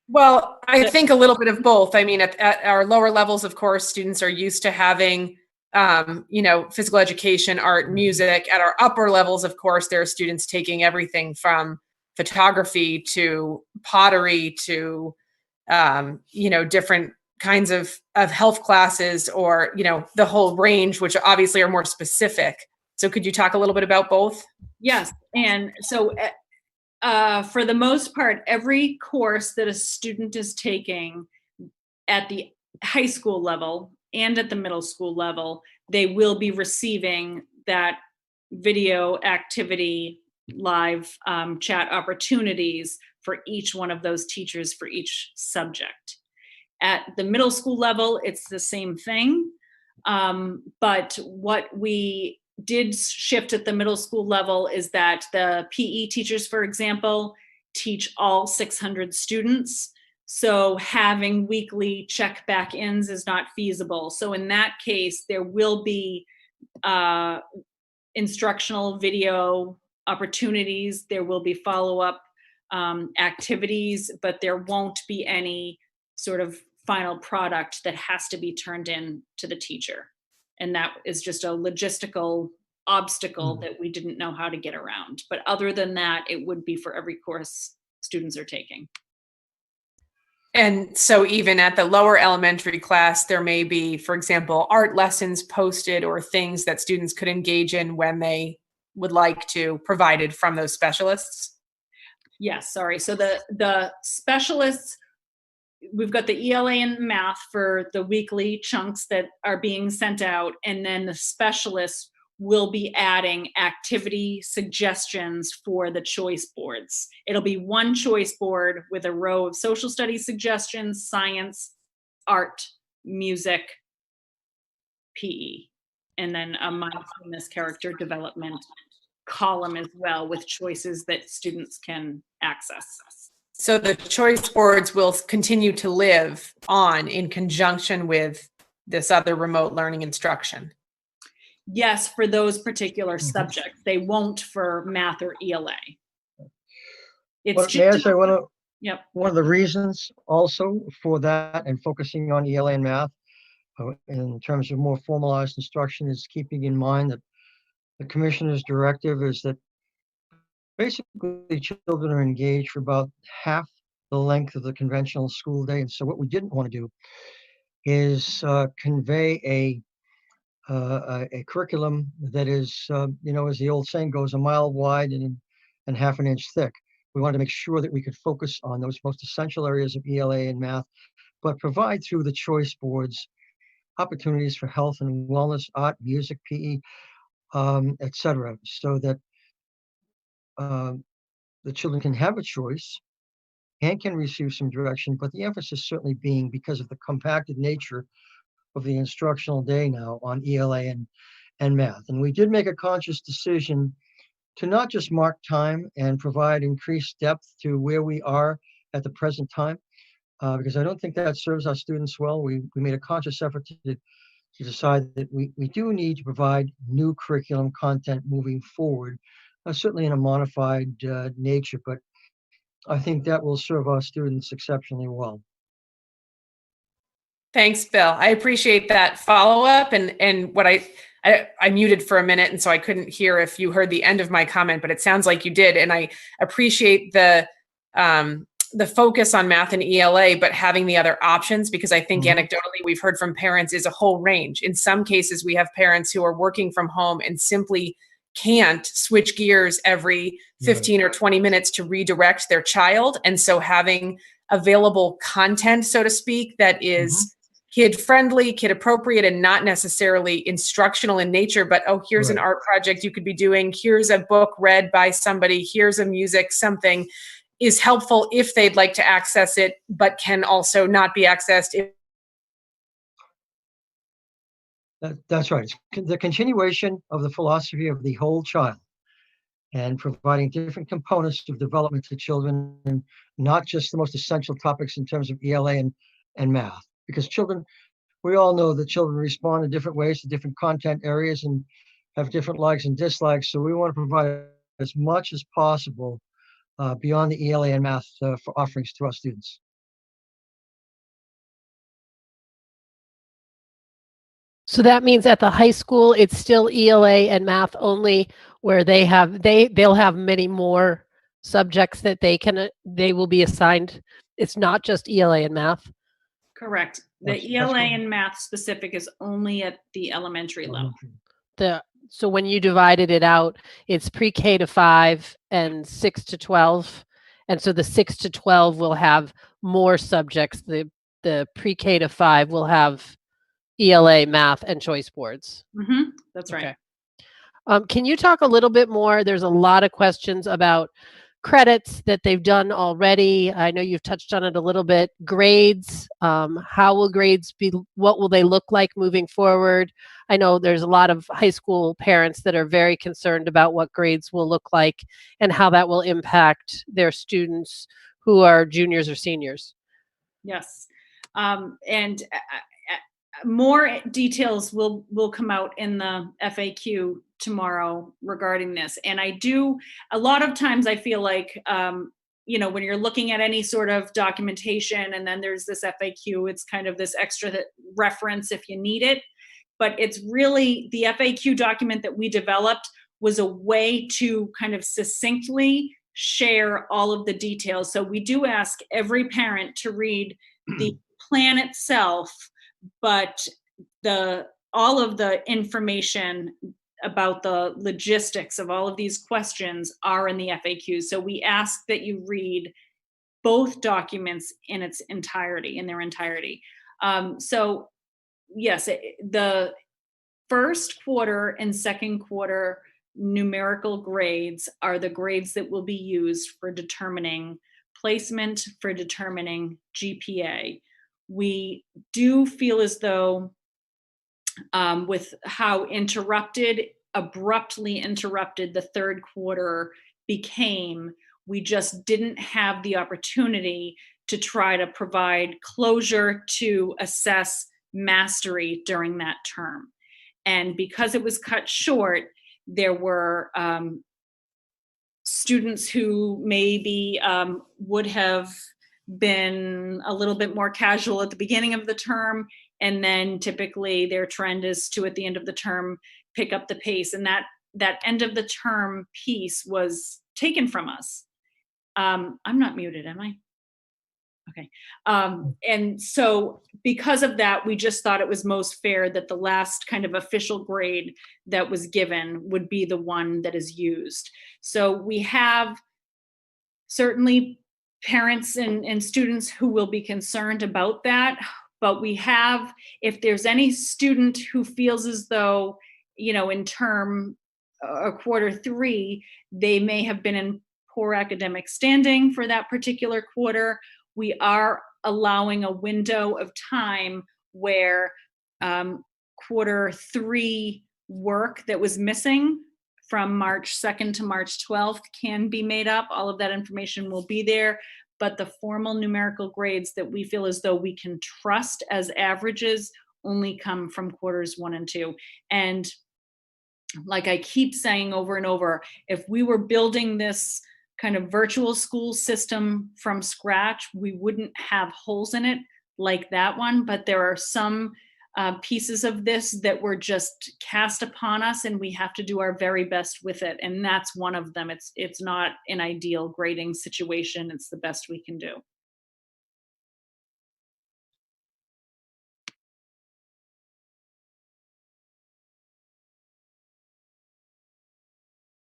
Well, I think a little bit of both. I mean, at our lower levels, of course, students are used to having physical education, art, music. At our upper levels, of course, there are students taking everything from photography to pottery to, different kinds of health classes, or, the whole range, which obviously are more specific. So could you talk a little bit about both? Yes. And so for the most part, every course that a student is taking at the high school level and at the middle school level, they will be receiving that video activity, live chat opportunities for each one of those teachers for each subject. At the middle school level, it's the same thing. But what we did shift at the middle school level is that the PE teachers, for example, teach all 600 students. So having weekly check back-ins is not feasible. So in that case, there will be instructional video opportunities. There will be follow-up activities, but there won't be any sort of final product that has to be turned in to the teacher. And that is just a logistical obstacle that we didn't know how to get around. But other than that, it would be for every course students are taking. And so even at the lower elementary class, there may be, for example, art lessons posted or things that students could engage in when they would like to, provided from those specialists? Yes, sorry. So the specialists, we've got the ELA and math for the weekly chunks that are being sent out, and then the specialists will be adding activity suggestions for the choice boards. It'll be one choice board with a row of social studies suggestions, science, art, music, PE, and then a mindfulness character development column as well with choices that students can access. So the choice boards will continue to live on in conjunction with this other remote learning instruction? Yes, for those particular subjects. They won't for math or ELA. It's May I say Yep. one of the reasons also for that and focusing on ELA and math in terms of more formalized instruction is keeping in mind that the commissioner's directive is that basically children are engaged for about half the length of the conventional school day. And so what we didn't want to do is convey a curriculum that is, as the old saying goes, a mile wide and half an inch thick. We wanted to make sure that we could focus on those most essential areas of ELA and math, but provide through the choice boards opportunities for health and wellness, art, music, PE, etc., so that the children can have a choice and can receive some direction, but the emphasis certainly being because of the compacted nature of the instructional day now on ELA and math. And we did make a conscious decision to not just mark time and provide increased depth to where we are at the present time, because I don't think that serves our students well. We made a conscious effort to decide that we do need to provide new curriculum content moving forward, certainly in a modified nature, but I think that will serve our students exceptionally well. Thanks, Bill. I appreciate that follow-up. And what I muted for a minute, and so I couldn't hear if you heard the end of my comment, but it sounds like you did. And I appreciate the focus on math and ELA, but having the other options, because I think anecdotally we've heard from parents is a whole range. In some cases, we have parents who are working from home and simply can't switch gears every 15 or 20 minutes to redirect their child. And so having available content, so to speak, that is kid friendly, kid appropriate, and not necessarily instructional in nature, but oh, here's an Right. art project you could be doing, here's a book read by somebody, here's a music, something is helpful if they'd like to access it, but can also not be accessed if That's right. It's the continuation of the philosophy of the whole child and providing different components of development to children, and not just the most essential topics in terms of ELA and math. Because children, we all know that children respond in different ways to different content areas and have different likes and dislikes. So we want to provide as much as possible beyond the ELA and math for offerings to our students. So that means at the high school, it's still ELA and math only, where they'll have many more subjects that they will be assigned. It's not just ELA and math. Correct. That's The ELA correct. and math specific is only at the elementary level. So when you divided it out, it's pre-K to 5 and 6 to 12. And so the 6 to 12 will have more subjects. The pre-K to 5 will have ELA, math, and choice boards. That's right. Okay. Can you talk a little bit more? There's a lot of questions about credits that they've done already. I know you've touched on it a little bit. Grades, how will grades be? What will they look like moving forward? I know there's a lot of high school parents that are very concerned about what grades will look like and how that will impact their students who are juniors or seniors. Yes. And more details will come out in the FAQ tomorrow regarding this. And a lot of times I feel like, when you're looking at any sort of documentation and then there's this FAQ, it's kind of this extra reference if you need it. But it's really the FAQ document that we developed was a way to kind of succinctly share all of the details. So we do ask every parent to read the plan itself, but all of the information about the logistics of all of these questions are in the FAQs. So we ask that you read both documents in their entirety. So yes, the first quarter and second quarter numerical grades are the grades that will be used for determining placement, for determining GPA. We do feel as though with how abruptly interrupted the third quarter became, we just didn't have the opportunity to try to provide closure to assess mastery during that term. And because it was cut short, there were students who maybe would have been a little bit more casual at the beginning of the term, and then typically their trend is to, at the end of the term, pick up the pace. And that end of the term piece was taken from us. I'm not muted, am I? Okay. And so because of that, we just thought it was most fair that the last kind of official grade that was given would be the one that is used. So we have certainly parents and students who will be concerned about that, but we have, if there's any student who feels as though, in term quarter 3, they may have been in poor academic standing for that particular quarter, we are allowing a window of time where quarter 3 work that was missing from March 2nd to March 12th can be made up. All of that information will be there, but the formal numerical grades that we feel as though we can trust as averages only come from quarters 1 and 2. And like I keep saying over and over, if we were building this kind of virtual school system from scratch, we wouldn't have holes in it like that one, but there are some pieces of this that were just cast upon us, and we have to do our very best with it. And that's one of them. It's not an ideal grading situation. It's the best we can do.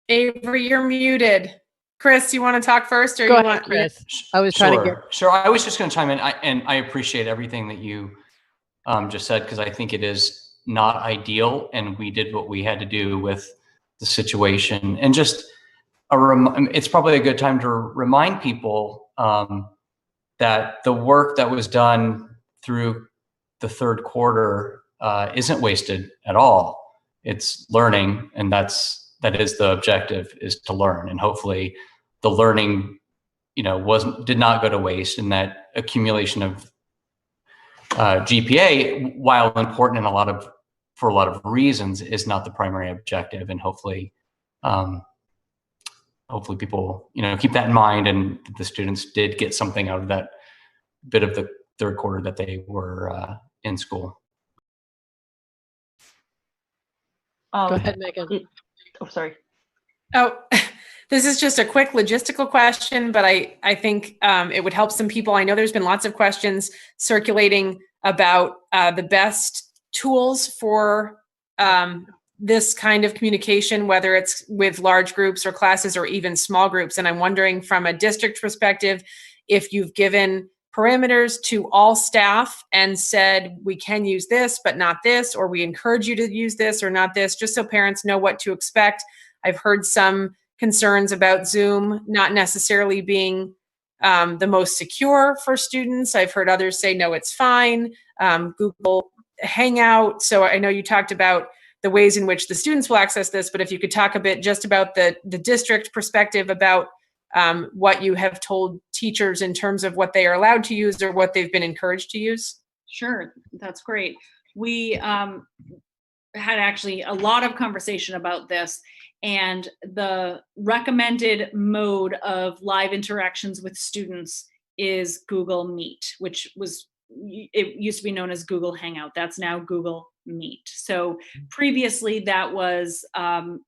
Avery, you're muted. Chris, you want to talk first, or Go you ahead, want Chris. I was trying to get. Sure. I was just going to chime in, and I appreciate everything that you just said, because I think it is not ideal, and we did what we had to do with the situation. And just it's probably a good time to remind people that the work that was done through the third quarter isn't wasted at all. It's learning, and that is the objective, is to learn, and hopefully the learning, did not go to waste, and that accumulation of GPA, while important for a lot of reasons, is not the primary objective. And hopefully people, keep that in mind, and the students did get something out of that bit of the third quarter that they were in school. Go ahead, Megan. Oh, sorry. Oh, this is just a quick logistical question, but I think it would help some people. I know there's been lots of questions circulating about the best tools for this kind of communication, whether it's with large groups or classes or even small groups. And I'm wondering, from a district perspective, if you've given parameters to all staff and said, we can use this, but not this, or we encourage you to use this or not this, just so parents know what to expect. I've heard some concerns about Zoom not necessarily being the most secure for students. I've heard others say, no, it's fine. Google Hangout. So I know you talked about the ways in which the students will access this, but if you could talk a bit just about the district perspective about what you have told teachers in terms of what they are allowed to use or what they've been encouraged to use. Sure, that's great. We had actually a lot of conversation about this, and the recommended mode of live interactions with students is Google Meet, which it used to be known as Google Hangout. That's now Google Meet. So previously that was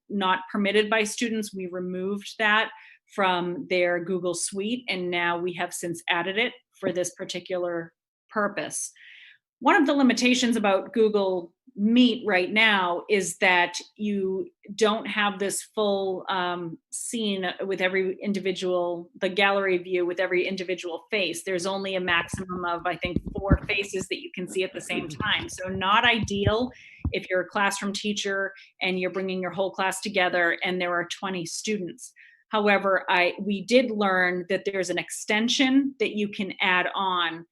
not permitted by students. We removed that from their Google Suite, and now we have since added it for this particular purpose. One of the limitations about Google Meet right now is that you don't have this full scene with every individual, the gallery view with every individual face. There's only a maximum of, I think, 4 faces that you can see at the same time. So not ideal if you're a classroom teacher and you're bringing your whole class together and there are 20 students. However, we did learn that there's an extension that you can add on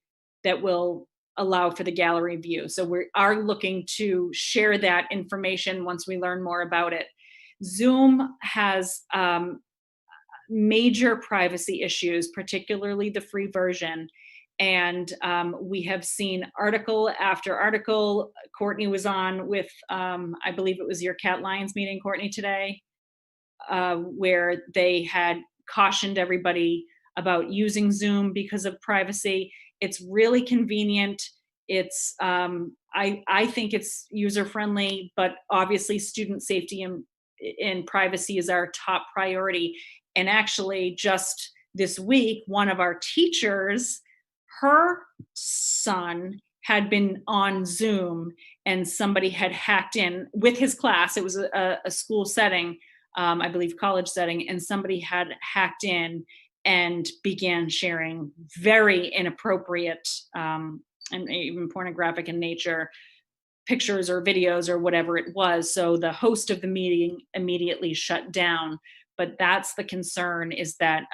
that will allow for the gallery view. So we are looking to share that information once we learn more about it. Zoom has major privacy issues, particularly the free version. And we have seen article after article. Courtney was on with, I believe it was your Cat Lions meeting, Courtney, today, where they had cautioned everybody about using Zoom because of privacy. It's really convenient. It's I think it's user friendly, but obviously student safety and privacy is our top priority. And actually, just this week, one of our teachers, her son had been on Zoom, and somebody had hacked in with his class. It was a school setting, I believe college setting, and somebody had hacked in and began sharing very inappropriate and even pornographic in nature pictures or videos or whatever it was. So the host of the meeting immediately shut down. But that's the concern, is that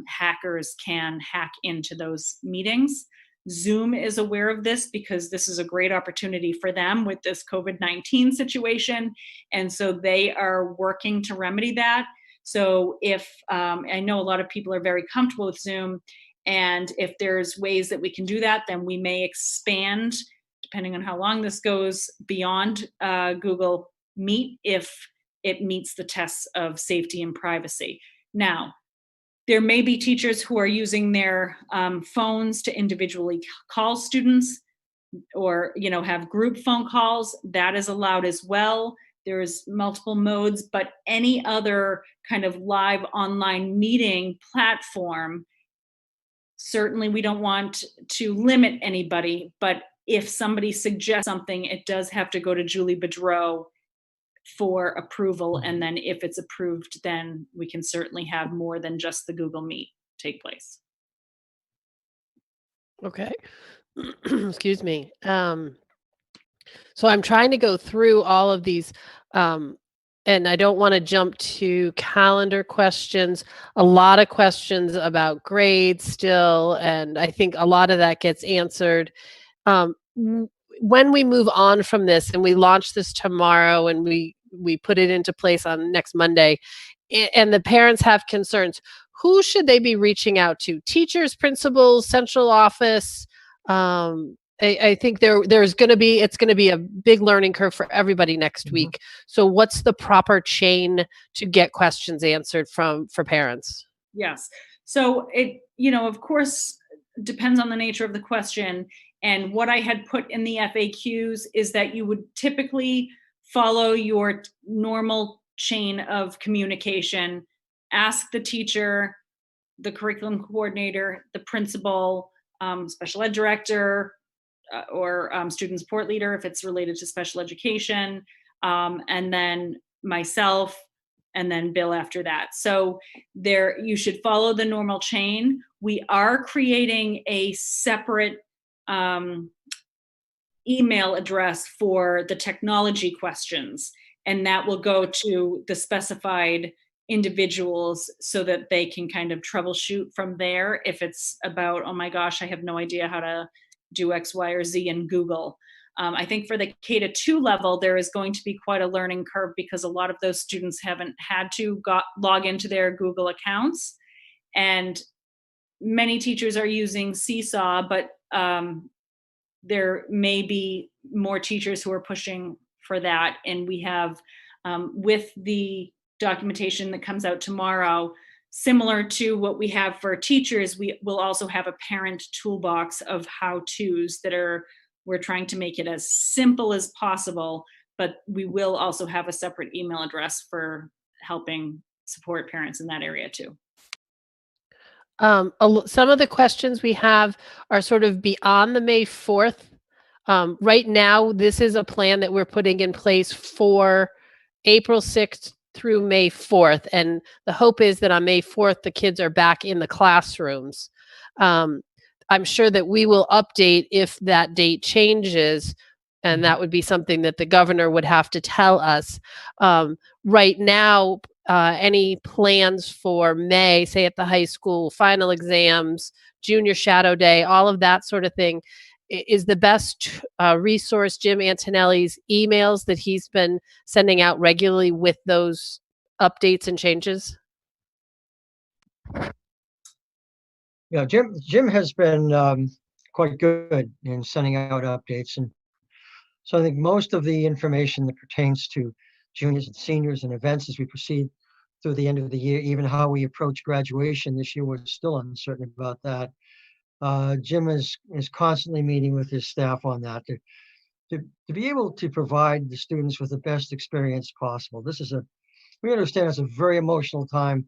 hackers can hack into those meetings. Zoom is aware of this because this is a great opportunity for them with this COVID-19 situation. And so they are working to remedy that. So if, I know a lot of people are very comfortable with Zoom, and if there's ways that we can do that, then we may expand, depending on how long this goes, beyond Google Meet if it meets the tests of safety and privacy. Now, there may be teachers who are using their phones to individually call students or have group phone calls. That is allowed as well. There's multiple modes, but any other kind of live online meeting platform, certainly we don't want to limit anybody, but if somebody suggests something, it does have to go to Julie Bedreau for approval. And then if it's approved, then we can certainly have more than just the Google Meet take place. Okay. Excuse me. So I'm trying to go through all of these, and I don't want to jump to calendar questions. A lot of questions about grades still, and I think a lot of that gets answered. When we move on from this and we launch this tomorrow and we put it into place on next Monday, and the parents have concerns, who should they be reaching out to? Teachers, principals, central office? I think it's going to be a big learning curve for everybody next week. So what's the proper chain to get questions answered for parents? Yes. So it, of course, depends on the nature of the question. And what I had put in the FAQs is that you would typically follow your normal chain of communication, ask the teacher, the curriculum coordinator, the principal, special ed director, or student support leader if it's related to special education, and then myself, and then Bill after that. So you should follow the normal chain. We are creating a separate email address for the technology questions, and that will go to the specified individuals so that they can kind of troubleshoot from there if it's about, oh my gosh, I have no idea how to do X, Y, or Z in Google. I think for the K-2 level, there is going to be quite a learning curve because a lot of those students haven't had to log into their Google accounts. And many teachers are using Seesaw, but there may be more teachers who are pushing for that. And we have, with the documentation that comes out tomorrow, similar to what we have for teachers, we will also have a parent toolbox of how-tos we're trying to make it as simple as possible, but we will also have a separate email address for helping support parents in that area too. Some of the questions we have are sort of beyond the May 4th. Right now, this is a plan that we're putting in place for April 6th through May 4th. And the hope is that on May 4th, the kids are back in the classrooms. I'm sure that we will update if that date changes, and that would be something that the governor would have to tell us. Right now, any plans for May, say at the high school, final exams, junior shadow day, all of that sort of thing, is the best resource Jim Antonelli's emails that he's been sending out regularly with those updates and changes? Yeah, Jim has been quite good in sending out updates. And so I think most of the information that pertains to juniors and seniors and events as we proceed through the end of the year, even how we approach graduation this year, we're still uncertain about that. Jim is constantly meeting with his staff on that to be able to provide the students with the best experience possible. We understand it's a very emotional time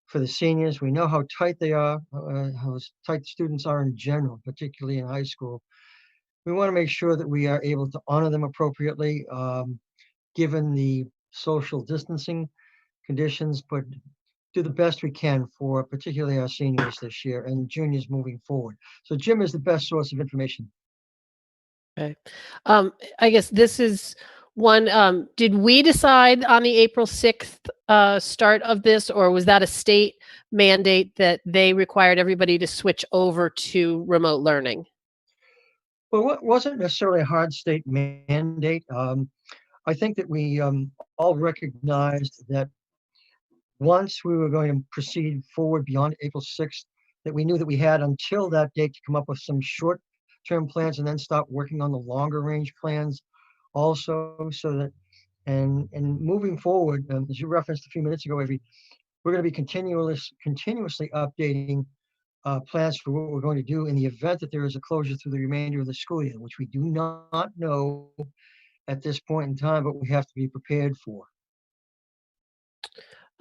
for the seniors. We know how tight they are, how tight the students are in general, particularly in high school. We want to make sure that we are able to honor them appropriately, given the social distancing conditions, but do the best we can for particularly our seniors this year and juniors moving forward. So Jim is the best source of information. Okay. I guess this is one, did we decide on the April 6th start of this, or was that a state mandate that they required everybody to switch over to remote learning? Well, it wasn't necessarily a hard state mandate. I think that we all recognized that once we were going to proceed forward beyond April 6th, that we knew that we had until that date to come up with some short-term plans and then start working on the longer range plans also, so that, and moving forward, as you referenced a few minutes ago, Avery, we're going to be continuously updating plans for what we're going to do in the event that there is a closure through the remainder of the school year, which we do not know at this point in time, but we have to be prepared for.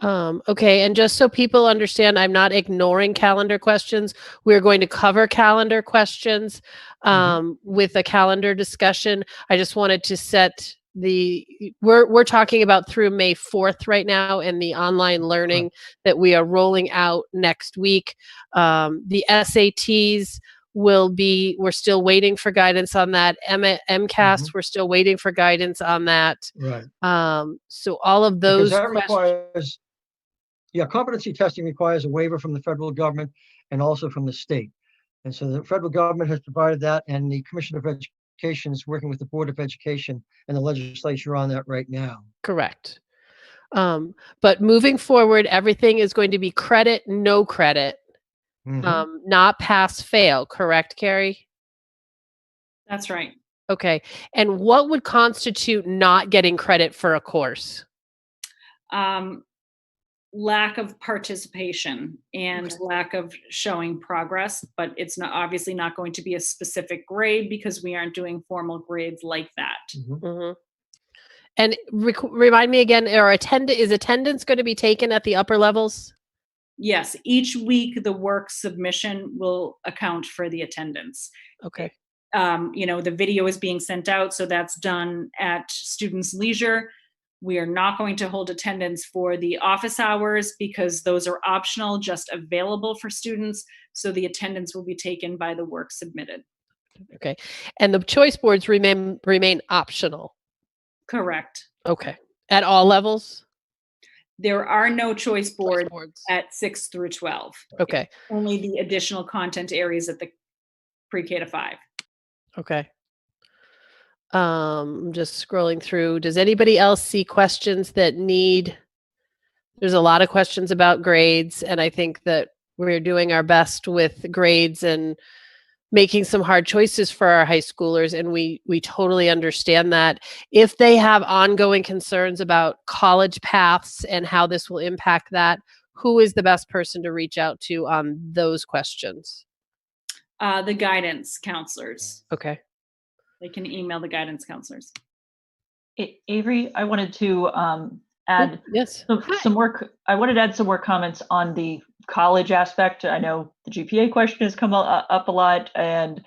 Okay, and just so people understand, I'm not ignoring calendar questions. We're going to cover calendar questions with a calendar discussion. I just wanted to set we're talking about through May 4th right now, and the online learning that we are rolling out next week. The SATs we're still waiting for guidance on that. MCAS, we're still waiting for guidance on that. Right. So all of Because those that questions. competency testing requires a waiver from the federal government and also from the state. And so the federal government has provided that, and the Commission of Education is working with the Board of Education and the legislature on that right now. Correct. But moving forward, everything is going to be credit, no credit, not pass, fail. Correct, Carrie? That's right. Okay. And what would constitute not getting credit for a course? Lack of participation and lack of showing progress, but it's not obviously not going to be a specific grade because we aren't doing formal grades like that. And remind me again, is attendance going to be taken at the upper levels? Yes, each week the work submission will account for the attendance. Okay. The video is being sent out, so that's done at students' leisure. We are not going to hold attendance for the office hours because those are optional, just available for students. So the attendance will be taken by the work submitted. Okay. And the choice boards remain optional. Correct. Okay. At all levels? There are no choice boards at 6 through 12. Okay. It's only the additional content areas at the pre-K to 5. Okay. I'm just scrolling through. Does anybody else see questions that there's a lot of questions about grades, and I think that we're doing our best with grades and making some hard choices for our high schoolers, and we totally understand that. If they have ongoing concerns about college paths and how this will impact that, who is the best person to reach out to on those questions? The guidance counselors. Okay. They can email the guidance counselors. Avery, I wanted to add some more. I wanted to add some more comments on the college aspect. I know the GPA question has come up a lot, and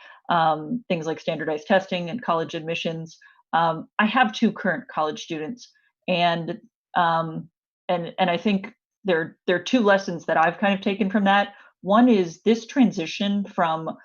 things like standardized testing and college admissions. I have 2 current college students, and I think there are 2 lessons that I've kind of taken from that. One is this transition from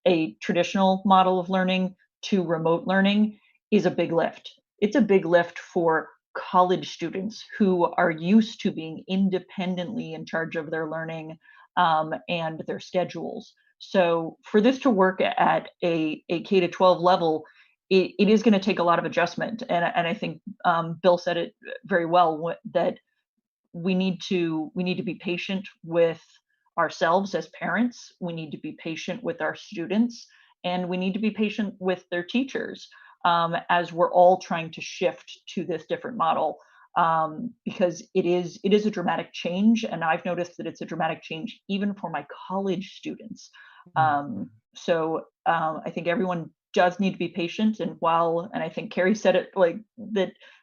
a traditional model of learning to remote learning is a big lift. It's a big lift for college students who are used to being independently in charge of their learning and their schedules. So for this to work at a K to 12 level, it is going to take a lot of adjustment. And I think Bill said it very well, that we need to be patient with ourselves as parents. We need to be patient with our students, and we need to be patient with their teachers as we're all trying to shift to this different model, because it is a dramatic change, and I've noticed that it's a dramatic change even for my college students. So I think everyone does need to be patient, and I think Carrie said it, like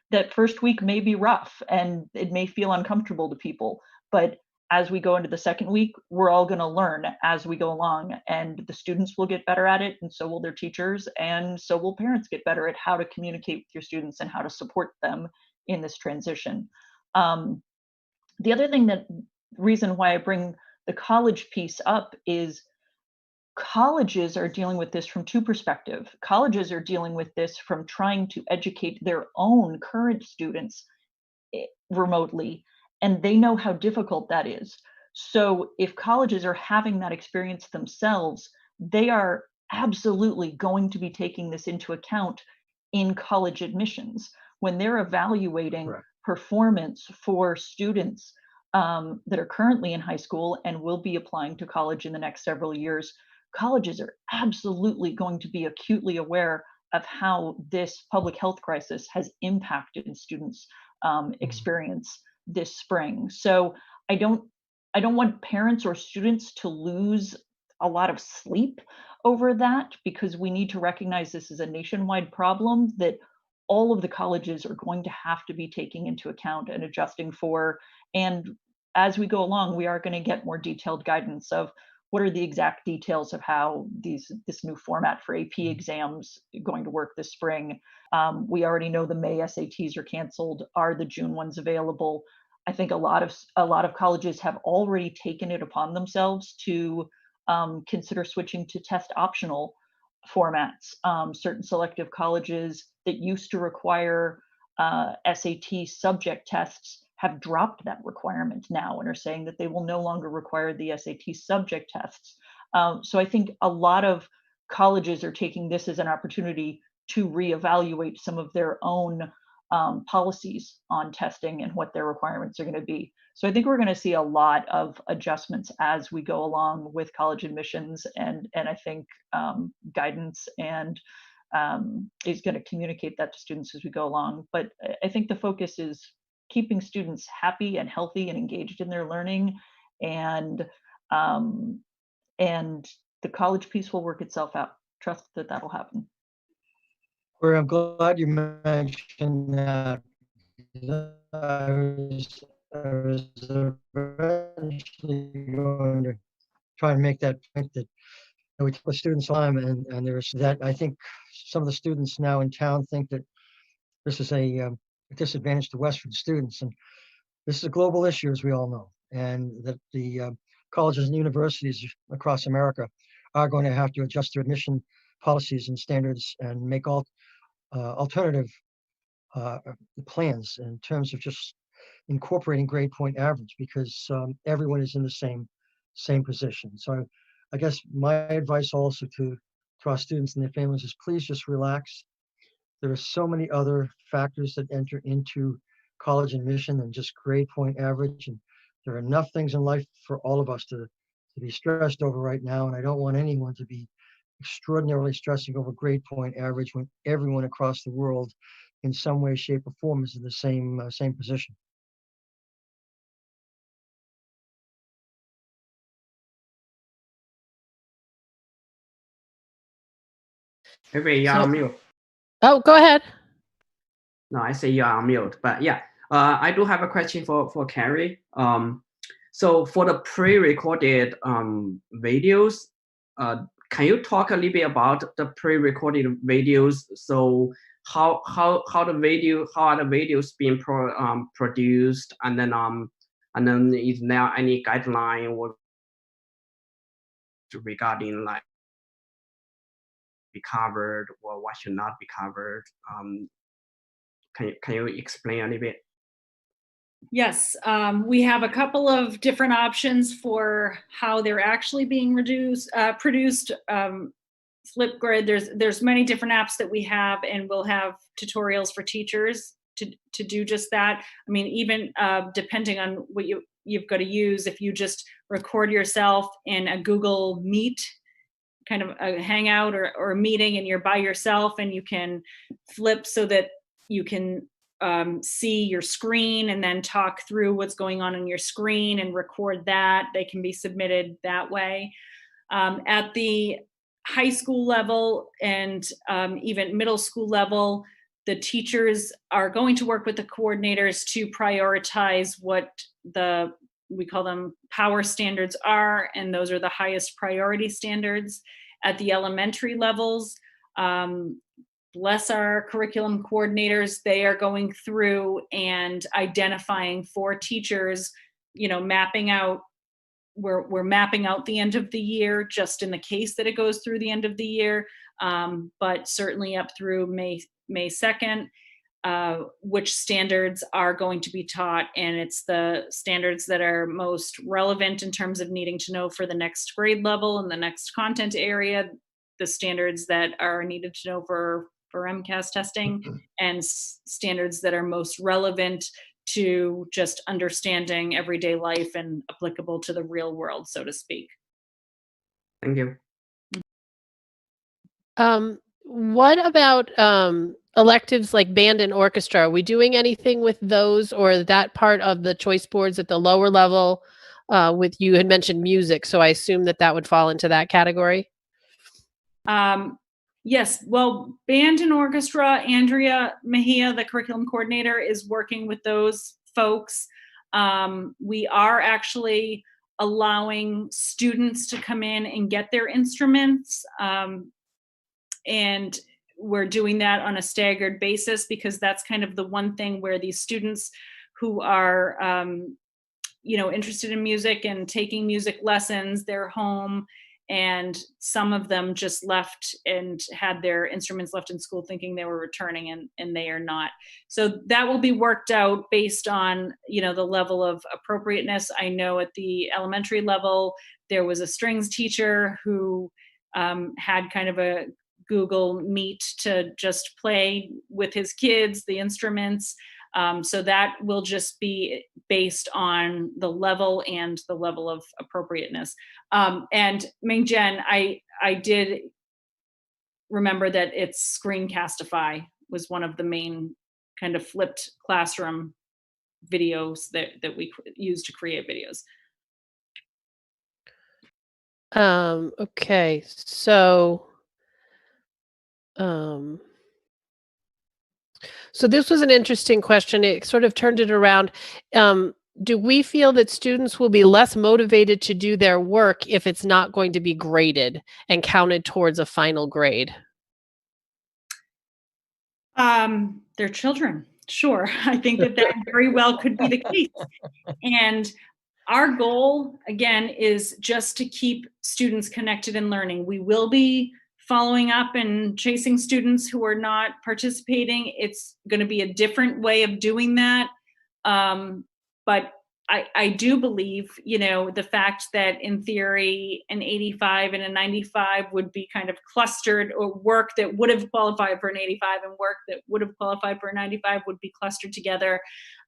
that first week may be rough and it may feel uncomfortable to people, but as we go into the second week, we're all going to learn as we go along, and the students will get better at it, and so will their teachers, and so will parents get better at how to communicate with your students and how to support them in this transition. The other reason why I bring the college piece up is colleges are dealing with this from 2 perspectives. Colleges are dealing with this from trying to educate their own current students remotely, and they know how difficult that is. So if colleges are having that experience themselves, they are absolutely going to be taking this into account in college admissions when they're evaluating performance for students that are currently in high school and will be applying to college in the next several years. Colleges are absolutely going to be acutely aware of how this public health crisis has impacted students' experience this spring. So I don't want parents or students to lose a lot of sleep over that, because we need to recognize this is a nationwide problem that all of the colleges are going to have to be taking into account and adjusting for. And as we go along, we are going to get more detailed guidance of what are the exact details of how this new format for AP exams going to work this spring? We already know the May SATs are canceled. Are the June ones available? I think a lot of colleges have already taken it upon themselves to consider switching to test optional formats. Certain selective colleges that used to require SAT subject tests have dropped that requirement now and are saying that they will no longer require the SAT subject tests. So I think a lot of colleges are taking this as an opportunity to reevaluate some of their own policies on testing and what their requirements are going to be. So I think we're going to see a lot of adjustments as we go along with college admissions, and I think guidance and is going to communicate that to students as we go along. But I think the focus is keeping students happy and healthy and engaged in their learning, and the college piece will work itself out. Trust that that'll happen. Corey, I'm glad you mentioned that. I was eventually going to try and make that point that we took the students time, and there's that. I think some of the students now in town think that this is a disadvantage to Westford students, and this is a global issue, as we all know, and that the colleges and universities across America are going to have to adjust their admission policies and standards and make all alternative plans in terms of just incorporating grade point average, because everyone is in the same position. So I guess my advice also to our students and their families is please just relax. There are so many other factors that enter into college admission than just grade point average, and there are enough things in life for all of us to be stressed over right now, and I don't want anyone to be extraordinarily stressing over grade point average when everyone across the world in some way, shape, or form is in the same position. Maybe you're on mute. Oh, go ahead. No, I say you're on mute. But yeah, I do have a question for Carrie. So for the pre-recorded videos, can you talk a little bit about the pre-recorded videos? So how are the videos being produced, and then is there any guideline or regarding like be covered or what should not be covered? Can you explain a little bit? Yes, we have a couple of different options for how they're actually being produced. Flipgrid, there's many different apps that we have, and we'll have tutorials for teachers to do just that. I mean, even depending on what you've got to use, if you just record yourself in a Google Meet kind of a hangout or a meeting, and you're by yourself, and you can flip so that you can see your screen and then talk through what's going on your screen and record that. They can be submitted that way. At the high school level and even middle school level, the teachers are going to work with the coordinators to prioritize what we call them power standards are, and those are the highest priority standards. At the elementary levels, bless our curriculum coordinators, they are going through and identifying for teachers, mapping out, we're mapping out the end of the year just in the case that it goes through the end of the year, but certainly up through May 2nd, which standards are going to be taught, and it's the standards that are most relevant in terms of needing to know for the next grade level and the next content area, the standards that are needed to know for MCAS testing, and standards that are most relevant to just understanding everyday life and applicable to the real world, so to speak. Thank you. What about electives like band and orchestra? Are we doing anything with those, or that part of the choice boards at the lower level? You had mentioned music, so I assume that would fall into that category. Yes, well, band and orchestra, Andrea Mejia, the curriculum coordinator, is working with those folks. We are actually allowing students to come in and get their instruments. And we're doing that on a staggered basis because that's kind of the one thing where these students who are, interested in music and taking music lessons, they're home, and some of them just left and had their instruments left in school thinking they were returning, and they are not. So that will be worked out based on, the level of appropriateness. I know at the elementary level, there was a strings teacher who had kind of a Google Meet to just play with his kids, the instruments. So that will just be based on the level and the level of appropriateness. And Ming Jen, I did remember that it's Screencastify was one of the main kind of flipped classroom videos that we use to create videos. Okay, so so this was an interesting question. It sort of turned it around. Do we feel that students will be less motivated to do their work if it's not going to be graded and counted towards a final grade? They're children. Sure. I think that very well could be the case. And our goal, again, is just to keep students connected and learning. We will be following up and chasing students who are not participating. It's going to be a different way of doing that. But I do believe, the fact that in theory an 85 and a 95 would be kind of clustered, or work that would have qualified for an 85 and work that would have qualified for a 95 would be clustered together.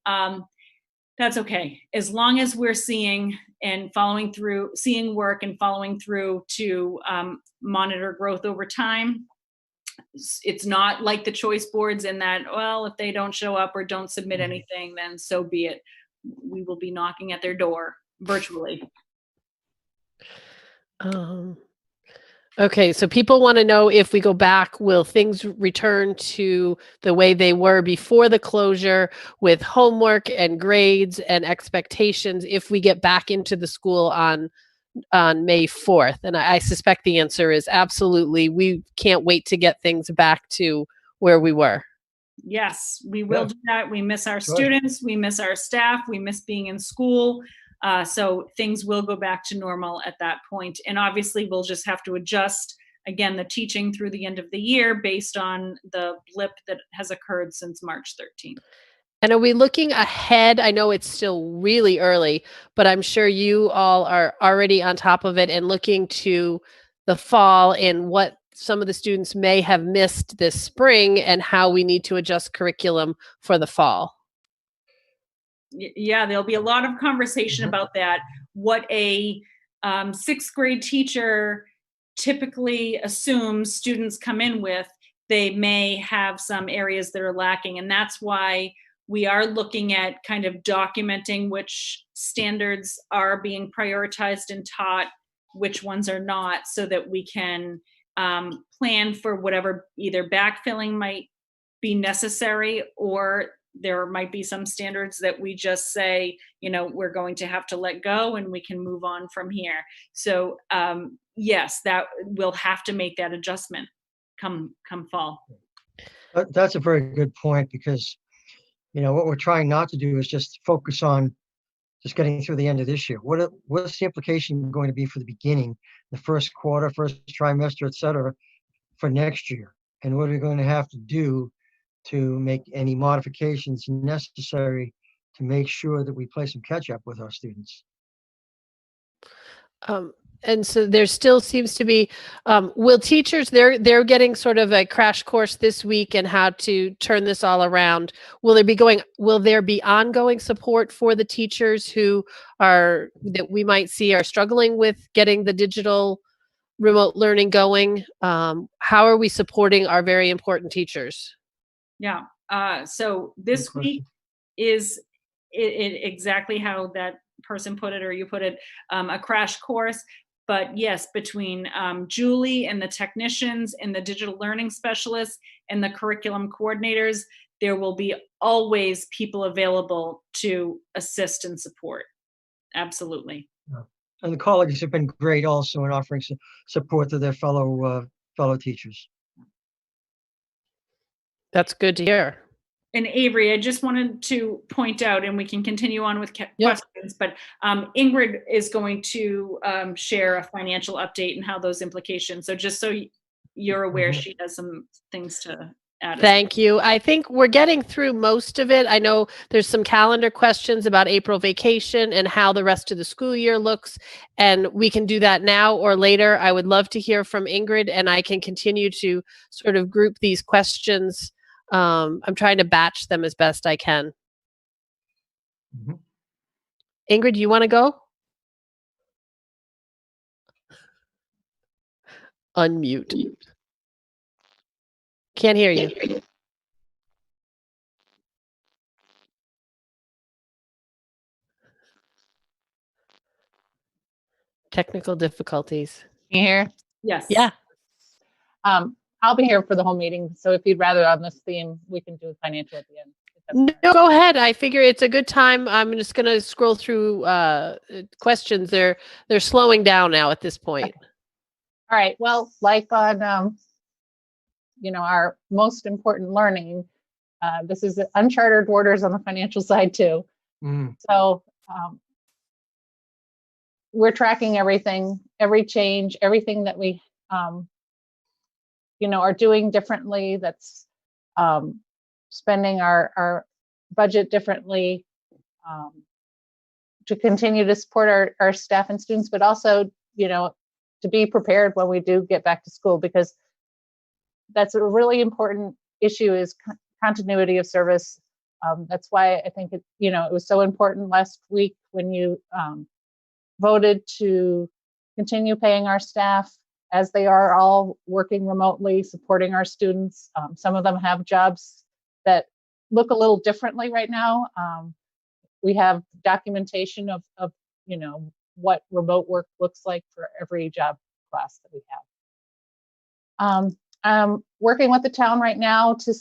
That's okay. As long as we're seeing work and following through to monitor growth over time. It's not like the choice boards in that, well, if they don't show up or don't submit anything, then so be it. We will be knocking at their door virtually. Okay, so people want to know, if we go back, will things return to the way they were before the closure, with homework and grades and expectations, if we get back into the school on May 4th? And I suspect the answer is absolutely. We can't wait to get things back to where we were. Yes, we will do that. We miss our Good. students. We miss our staff. We miss being in school. So things will go back to normal at that point. And obviously, we'll just have to adjust, again, the teaching through the end of the year based on the blip that has occurred since March 13th. And are we looking ahead? I know it's still really early, but I'm sure you all are already on top of it and looking to the fall and what some of the students may have missed this spring and how we need to adjust curriculum for the fall. Yeah, there'll be a lot of conversation about that. What a sixth grade teacher typically assumes students come in with, they may have some areas that are lacking. And that's why we are looking at kind of documenting which standards are being prioritized and taught, which ones are not, so that we can plan for whatever either backfilling might be necessary, or there might be some standards that we just say, we're going to have to let go and we can move on from here. So yes, that we'll have to make that adjustment come fall. That's a very good point, because what we're trying not to do is just focus on just getting through the end of this year. What's the implication going to be for the beginning, the first quarter, first trimester, et cetera, for next year? And what are we going to have to do to make any modifications necessary to make sure that we play some catch up with our students? And so there still seems to be, will teachers, they're getting sort of a crash course this week in how to turn this all around. Will there be ongoing support for the teachers that we might see are struggling with getting the digital remote learning going? How are we supporting our very important teachers? Yeah. So this week is exactly how that person put it, or you put it, a crash course. But yes, between Julie and the technicians and the digital learning specialists and the curriculum coordinators, there will be always people available to assist and support. Absolutely. And the colleagues have been great also in offering support to their fellow teachers. That's good to hear. And Avery, I just wanted to point out, and we can continue on with Yeah. questions, but Ingrid is going to share a financial update and how those implications. So just so you're aware, she has some things to add. Thank you. I think we're getting through most of it. I know there's some calendar questions about April vacation and how the rest of the school year looks, and we can do that now or later. I would love to hear from Ingrid, and I can continue to sort of group these questions. I'm trying to batch them as best I can. Mhm. Ingrid, you want to go? Unmute. Can't hear you. Technical difficulties. Can you hear? Yes. Yeah. I'll be here for the whole meeting. So if you'd rather on this theme, we can do financial at the end. if that's No, all right. go ahead. I figure it's a good time. I'm just going to scroll through questions. They're slowing down now at this point. All right. Well, like on, our most important learning, this is uncharted waters on the financial side too. Mm. So we're tracking everything, every change, everything that we, are doing differently. That's spending our budget differently to continue to support our staff and students, but also, to be prepared when we do get back to school, because that's a really important issue is continuity of service. That's why I think it was so important last week when you voted to continue paying our staff as they are all working remotely, supporting our students. Some of them have jobs that look a little differently right now. We have documentation of what remote work looks like for every job class that we have. I'm working with the town right now to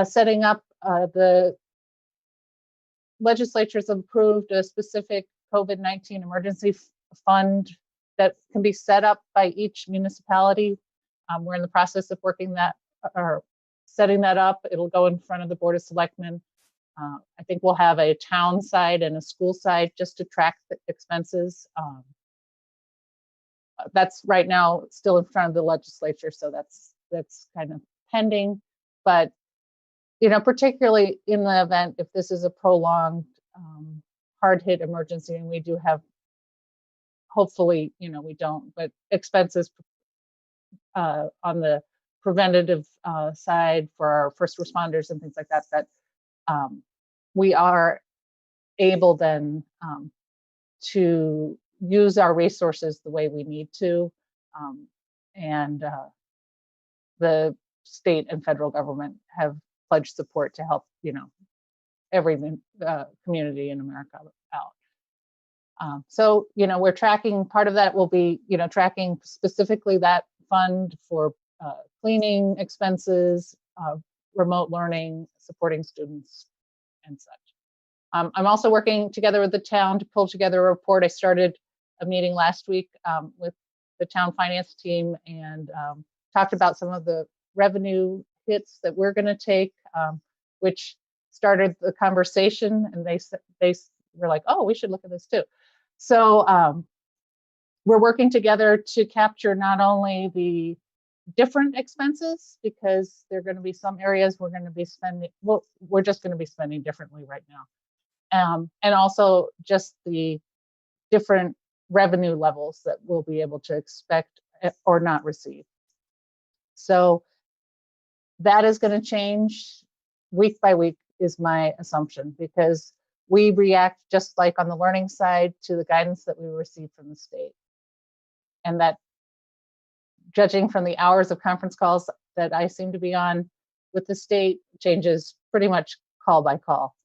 setting up the legislature's approved a specific COVID-19 emergency fund that can be set up by each municipality. We're in the process of working that or setting that up. It'll go in front of the Board of Selectmen. I think we'll have a town side and a school side just to track the expenses. That's right now still in front of the legislature, so that's kind of pending. But particularly in the event if this is a prolonged, hard-hit emergency, and we do have, hopefully, we don't, but expenses on the preventative side for our first responders and things like that, that we are able then to use our resources the way we need to. And the state and federal government have pledged support to help, every community in America out. So, we're tracking, part of that will be, tracking specifically that fund for cleaning expenses, remote learning, supporting students and such. I'm also working together with the town to pull together a report. I started a meeting last week with the town finance team and talked about some of the revenue hits that we're going to take, which started the conversation, and they were like, oh, we should look at this too. So we're working together to capture not only the different expenses, because there are going to be some areas we're going to be spending, well, we're just going to be spending differently right now. And also just the different revenue levels that we'll be able to expect or not receive. So that is going to change week by week is my assumption, because we react just like on the learning side to the guidance that we receive from the state. And that, judging from the hours of conference calls that I seem to be on with the state, changes pretty much call by call.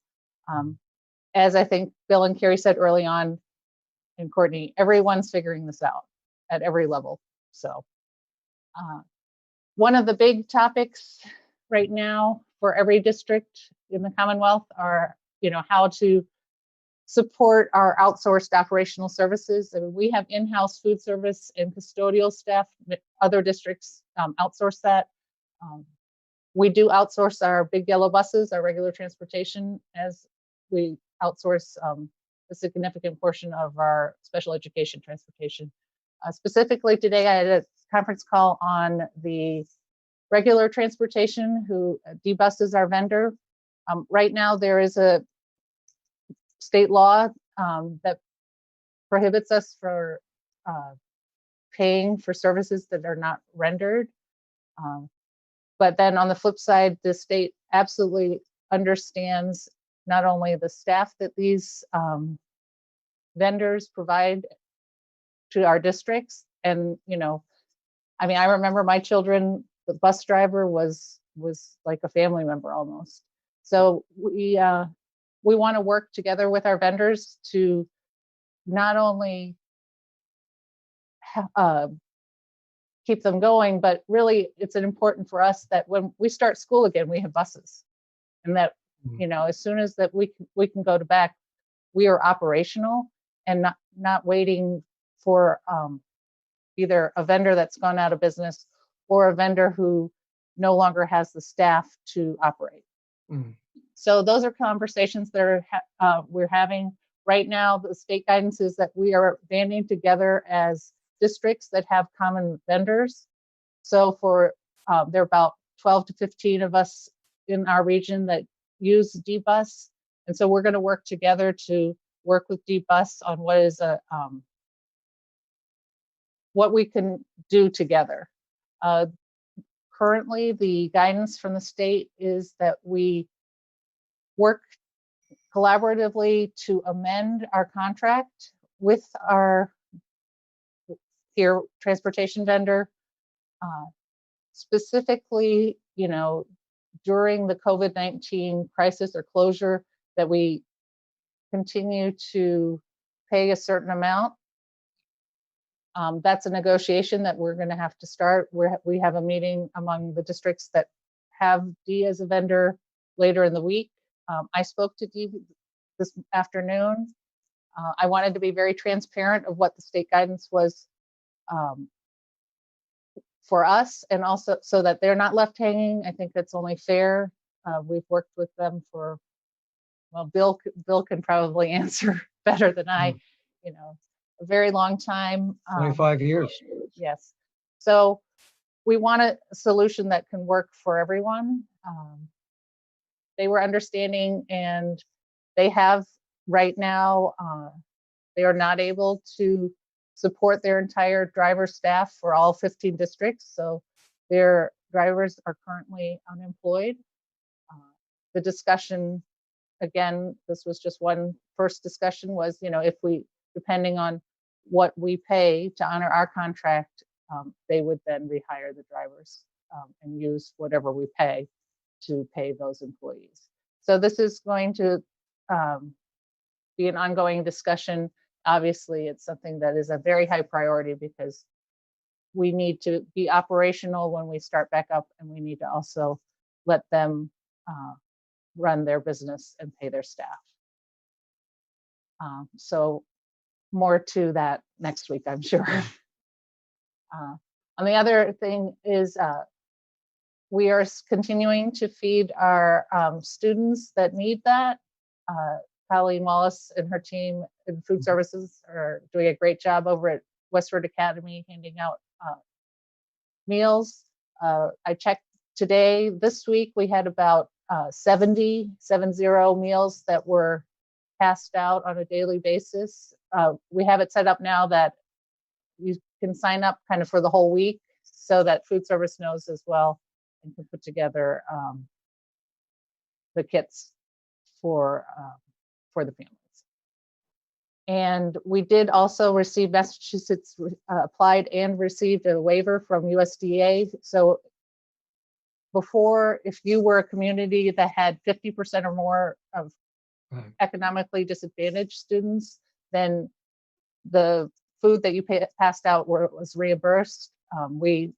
As I think Bill and Carrie said early on, and Courtney, everyone's figuring this out at every level. So one of the big topics right now for every district in the Commonwealth are, how to support our outsourced operational services. I mean, we have in-house food service and custodial staff. Other districts outsource that. We do outsource our big yellow buses, our regular transportation, as we outsource a significant portion of our special education transportation. Specifically today, I had a conference call on the regular transportation, who D-Bus is our vendor. Right now, there is a state law that prohibits us for paying for services that are not rendered. But then on the flip side, the state absolutely understands not only the staff that these vendors provide to our districts, and I mean, I remember my children, the bus driver was like a family member almost. So we want to work together with our vendors to not only keep them going, but really it's important for us that when we start school again, we have buses, and that as soon as that we can go to back, we are operational and not waiting for either a vendor that's gone out of business or a vendor who no longer has the staff to operate. So those are conversations that we're having right now. The state guidance is that we are banding together as districts that have common vendors. So for there are about 12 to 15 of us in our region that use D-Bus, and so we're going to work together to work with D-Bus on what we can do together. Currently, the guidance from the state is that we work collaboratively to amend our contract with our transportation vendor, specifically, during the COVID-19 crisis or closure, that we continue to pay a certain amount. That's a negotiation that we're going to have to start. We have a meeting among the districts that have D as a vendor later in the week. I spoke to D this afternoon. I wanted to be very transparent of what the state guidance was for us, and also so that they're not left hanging. I think that's only fair. We've worked with them for, well, Bill can probably answer better than I, a very long time. 25 years. Yes. So we want a solution that can work for everyone. They were understanding, and they have right now, they are not able to support their entire driver staff for all 15 districts. So their drivers are currently unemployed. The discussion, again, this was just one first discussion, was, if we, depending on what we pay to honor our contract, they would then rehire the drivers and use whatever we pay to pay those employees. So this is going to be an ongoing discussion. Obviously, it's something that is a very high priority because we need to be operational when we start back up, and we need to also let them run their business and pay their staff. So more to that next week, I'm sure. And the other thing is we are continuing to feed our students that need that. Colleen Wallace and her team in food services are doing a great job over at Westford Academy, handing out meals. I checked today, this week, we had about 70 meals that were passed out on a daily basis. We have it set up now that you can sign up kind of for the whole week, so that food service knows as well and can put together the kits for the families. And we did also receive, Massachusetts applied and received a waiver from USDA. So before, if you were a community that had 50% or more of economically disadvantaged students, then the food that you passed out was reimbursed. We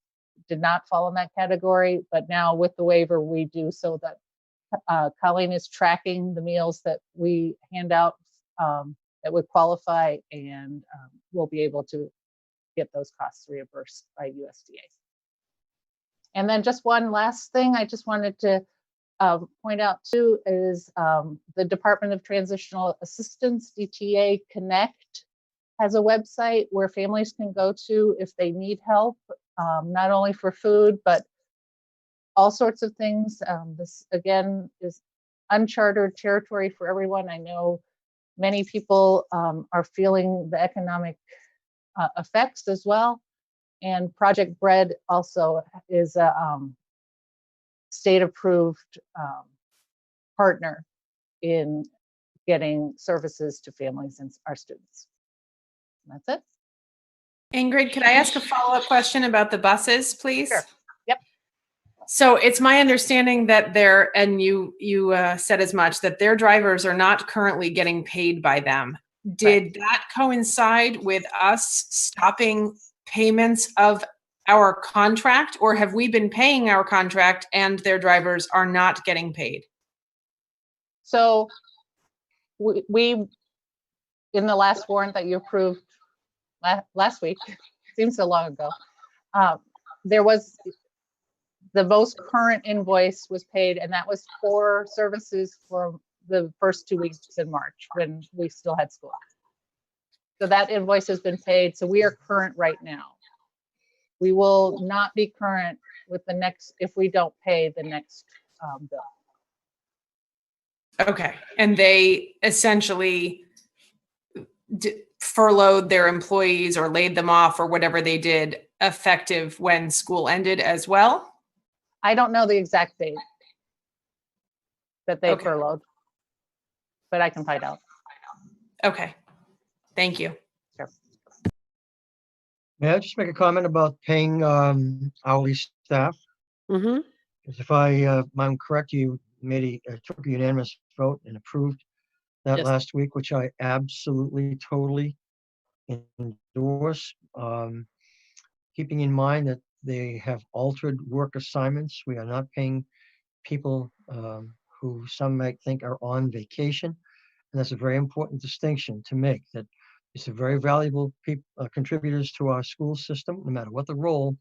did not fall in that category, but now with the waiver, we do, so that Colleen is tracking the meals that we hand out that would qualify, and we'll be able to get those costs reimbursed by USDA. And then just one last thing I just wanted to point out too is the Department of Transitional Assistance, DTA Connect, has a website where families can go to if they need help, not only for food, but all sorts of things. This again is uncharted territory for everyone. I know many people are feeling the economic effects as well. And Project Bread also is a state-approved partner in getting services to families and our students. And that's it. Ingrid, could I ask a follow-up question about the buses, please? Sure. Yep. So it's my understanding that and you said as much, that their drivers are not currently getting paid by them. Did that coincide with us stopping payments of our contract, or have we been paying our contract and their drivers are not getting paid? So we in the last warrant that you approved last week, seems so long ago, there was the most current invoice was paid, and that was for services for the first 2 weeks in March when we still had school. So that invoice has been paid. So we are current right now. We will not be current with the next, if we don't pay the next bill. Okay. And they essentially furloughed their employees or laid them off or whatever they did effective when school ended as well? I don't know the exact date that they furloughed, but I can find out. Okay. Thank you. Sure. May I just make a comment about paying hourly staff? Mm-hmm. Because if I'm correct, you took a unanimous vote and approved that Yes. last week, which I absolutely, totally endorse. Keeping in mind that they have altered work assignments. We are not paying people who some might think are on vacation. And that's a very important distinction to make, that it's a very valuable contributors to our school system, no matter what the role.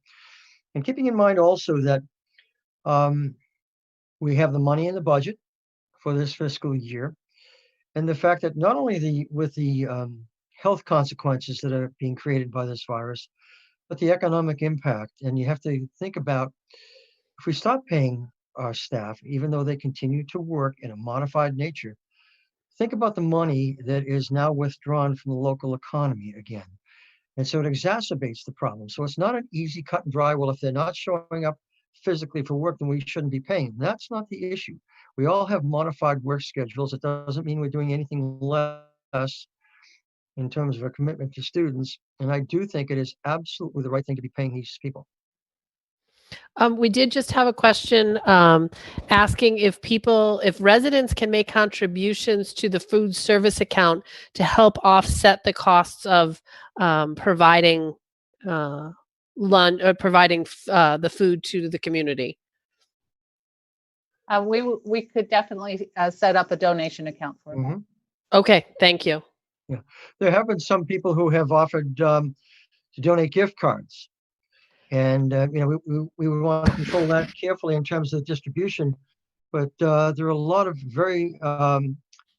And keeping in mind also that we have the money in the budget for this fiscal year. And the fact that not only with the health consequences that are being created by this virus, but the economic impact. And you have to think about, if we stop paying our staff, even though they continue to work in a modified nature, think about the money that is now withdrawn from the local economy again. And so it exacerbates the problem. So it's not an easy cut and dry, well, if they're not showing up physically for work, then we shouldn't be paying. That's not the issue. We all have modified work schedules. It doesn't mean we're doing anything less in terms of a commitment to students. And I do think it is absolutely the right thing to be paying these people. We did just have a question asking if residents can make contributions to the food service account to help offset the costs of providing lunch or providing the food to the community. We could definitely set up a donation account for that. Okay, thank you. Yeah, there have been some people who have offered to donate gift cards. And, we would want to control that carefully in terms of the distribution. But there are a lot of very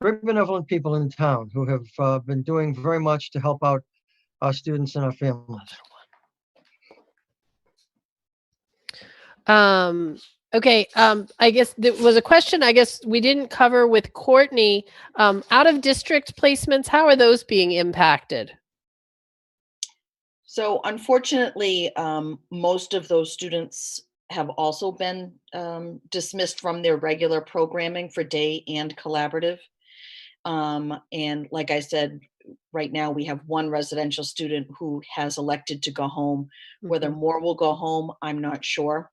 benevolent people in town who have been doing very much to help out our students and our families. Okay, I guess there was a question I guess we didn't cover with Courtney. Out of district placements, how are those being impacted? So unfortunately, most of those students have also been dismissed from their regular programming for day and collaborative. And like I said, right now we have one residential student who has elected to go home. Whether more will go home, I'm not sure.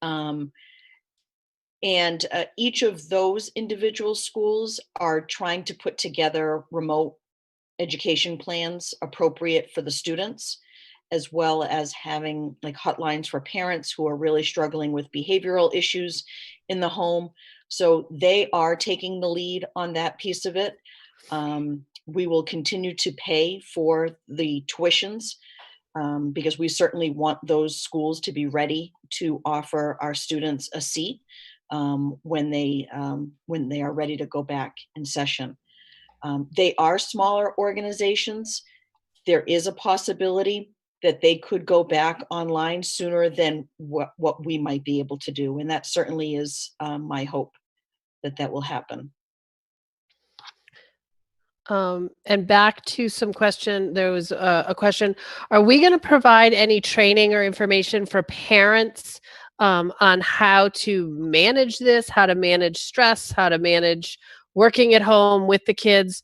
And each of those individual schools are trying to put together remote education plans appropriate for the students, as well as having like hotlines for parents who are really struggling with behavioral issues in the home. So they are taking the lead on that piece of it. We will continue to pay for the tuitions because we certainly want those schools to be ready to offer our students a seat when they are ready to go back in session. They are smaller organizations. There is a possibility that they could go back online sooner than what we might be able to do, and that certainly is my hope that will happen. And back to some question, there was a question, are we going to provide any training or information for parents on how to manage this, how to manage stress, how to manage working at home with the kids?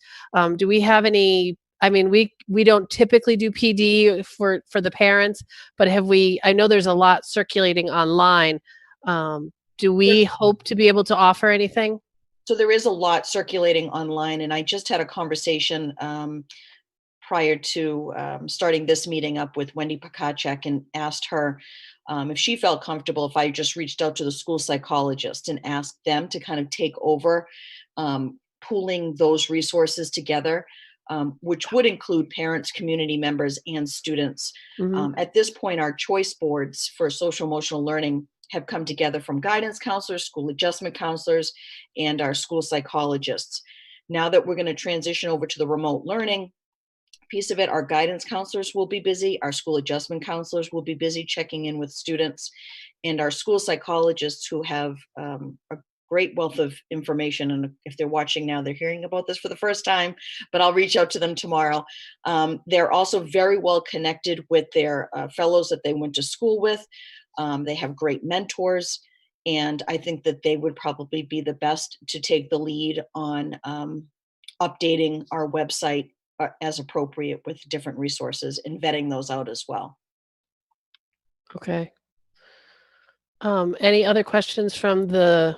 Do we have any, I mean, we don't typically do PD for the parents, but I know there's a lot circulating online. Do we hope to be able to offer anything? So there is a lot circulating online, and I just had a conversation prior to starting this meeting up with Wendy Pakacek and asked her if she felt comfortable if I just reached out to the school psychologist and asked them to kind of take over pooling those resources together, which would include parents, community members, and students. At this point, our choice boards for social emotional learning have come together from guidance counselors, school adjustment counselors, and our school psychologists. Now that we're going to transition over to the remote learning piece of it, our guidance counselors will be busy, our school adjustment counselors will be busy checking in with students, and our school psychologists who have a great wealth of information. And if they're watching now, they're hearing about this for the first time, but I'll reach out to them tomorrow. They're also very well connected with their fellows that they went to school with. They have great mentors, and I think that they would probably be the best to take the lead on updating our website as appropriate with different resources and vetting those out as well. Okay. Any other questions from the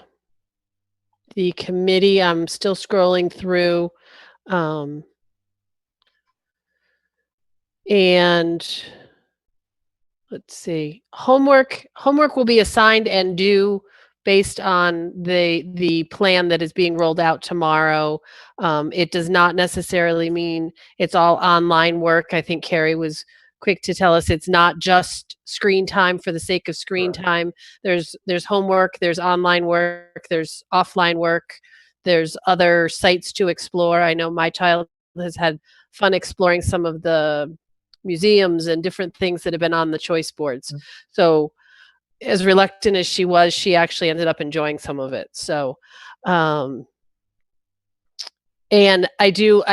committee? I'm still scrolling through. And let's see. Homework will be assigned and due based on the plan that is being rolled out tomorrow. It does not necessarily mean it's all online work. I think Carrie was quick to tell us it's not just screen time for the sake of screen time. There's homework, there's online work, there's offline work, there's other sites to explore. I know my child has had fun exploring some of the museums and different things that have been on the choice boards. So as reluctant as she was, she actually ended up enjoying some of it. So, and I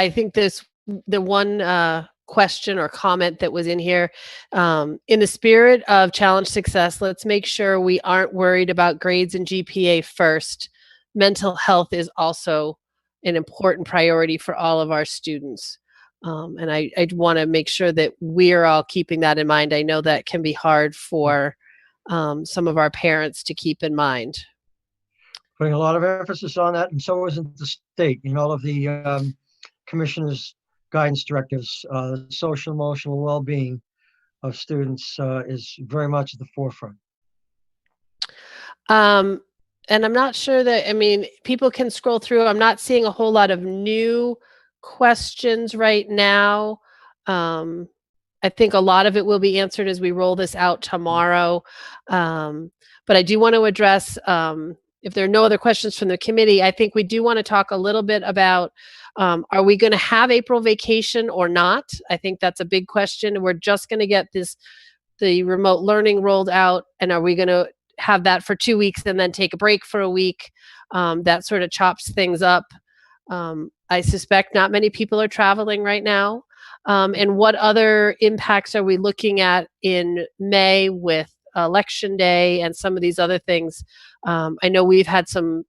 think the one question or comment that was in here, in the spirit of challenge success, let's make sure we aren't worried about grades and GPA first. Mental health is also an important priority for all of our students. And I want to make sure that we're all keeping that in mind. I know that can be hard for some of our parents to keep in mind. Putting a lot of emphasis on that, and so isn't the state. In all of the commissioners' guidance directives, social emotional well-being of students is very much at the forefront. And I'm not sure that, I mean, people can scroll through. I'm not seeing a whole lot of new questions right now. I think a lot of it will be answered as we roll this out tomorrow. But I do want to address, if there are no other questions from the committee, I think we do want to talk a little bit about, are we going to have April vacation or not? I think that's a big question. We're just going to get the remote learning rolled out, and are we going to have that for 2 weeks and then take a break for a week? That sort of chops things up. I suspect not many people are traveling right now. And what other impacts are we looking at in May with Election Day and some of these other things? I know we've had some,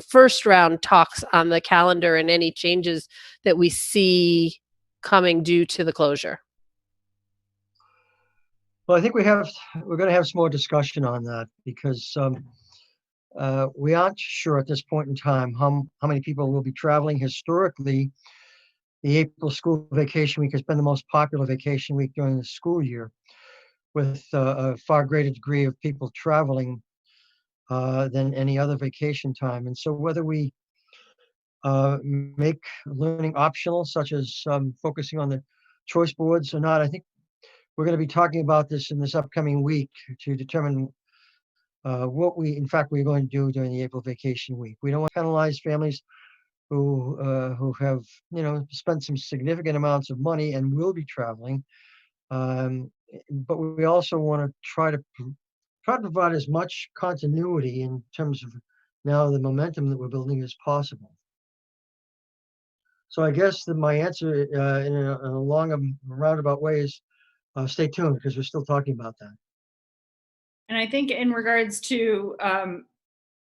first round talks on the calendar and any changes that we see coming due to the closure. Well, I think we're going to have some more discussion on that because we aren't sure at this point in time how many people will be traveling. Historically, the April school vacation week has been the most popular vacation week during the school year, with a far greater degree of people traveling than any other vacation time. And so whether we make learning optional, such as focusing on the choice boards or not. I think we're going to be talking about this in this upcoming week to determine what we're going to do during the April vacation week. We don't want to penalize families who have, spent some significant amounts of money and will be traveling. But we also want to try to provide as much continuity in terms of now the momentum that we're building as possible. So I guess that my answer in a long and roundabout way is stay tuned, because we're still talking about that. And I think in regards to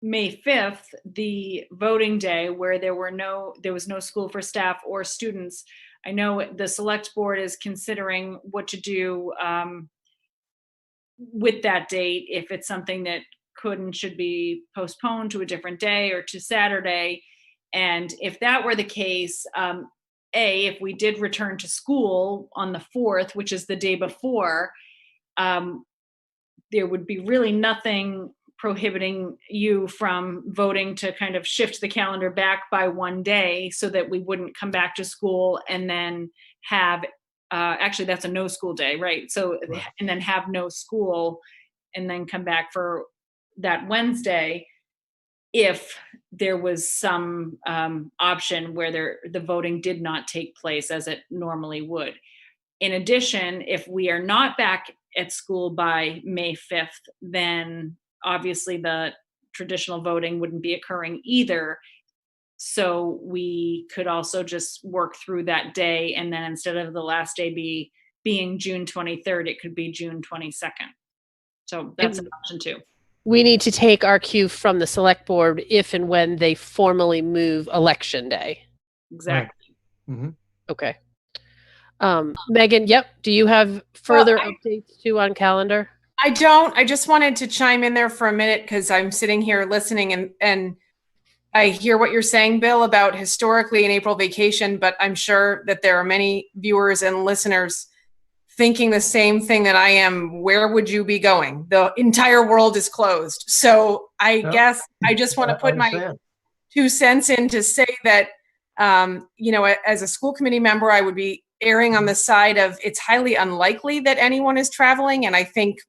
May 5th, the voting day, where there was no school for staff or students, I know the select board is considering what to do with that date, if it's something that could and should be postponed to a different day or to Saturday. And if that were the case, if we did return to school on the 4th, which is the day before, there would be really nothing prohibiting you from voting to kind of shift the calendar back by one day, so that we wouldn't come back to school and then have, actually that's a no school day, right? So, Right. And then have no school and then come back for that Wednesday, if there was some option where the voting did not take place as it normally would. In addition, if we are not back at school by May 5th, then obviously the traditional voting wouldn't be occurring either. So we could also just work through that day, and then instead of the last day being June 23rd, it could be June 22nd. So that's an option too. We need to take our cue from the select board if and when they formally move election day. Exactly. Right. Mm-hmm. Okay. Megan, yep. Do you have further updates too on calendar? I don't. I just wanted to chime in there for a minute, because I'm sitting here listening and I hear what you're saying, Bill, about historically an April vacation, but I'm sure that there are many viewers and listeners thinking the same thing that I am. Where would you be going? The entire world is closed. So I guess I just want to put my 2 cents in to say that, as a school committee member, I would be erring on the side of it's highly unlikely that anyone is traveling. And I think,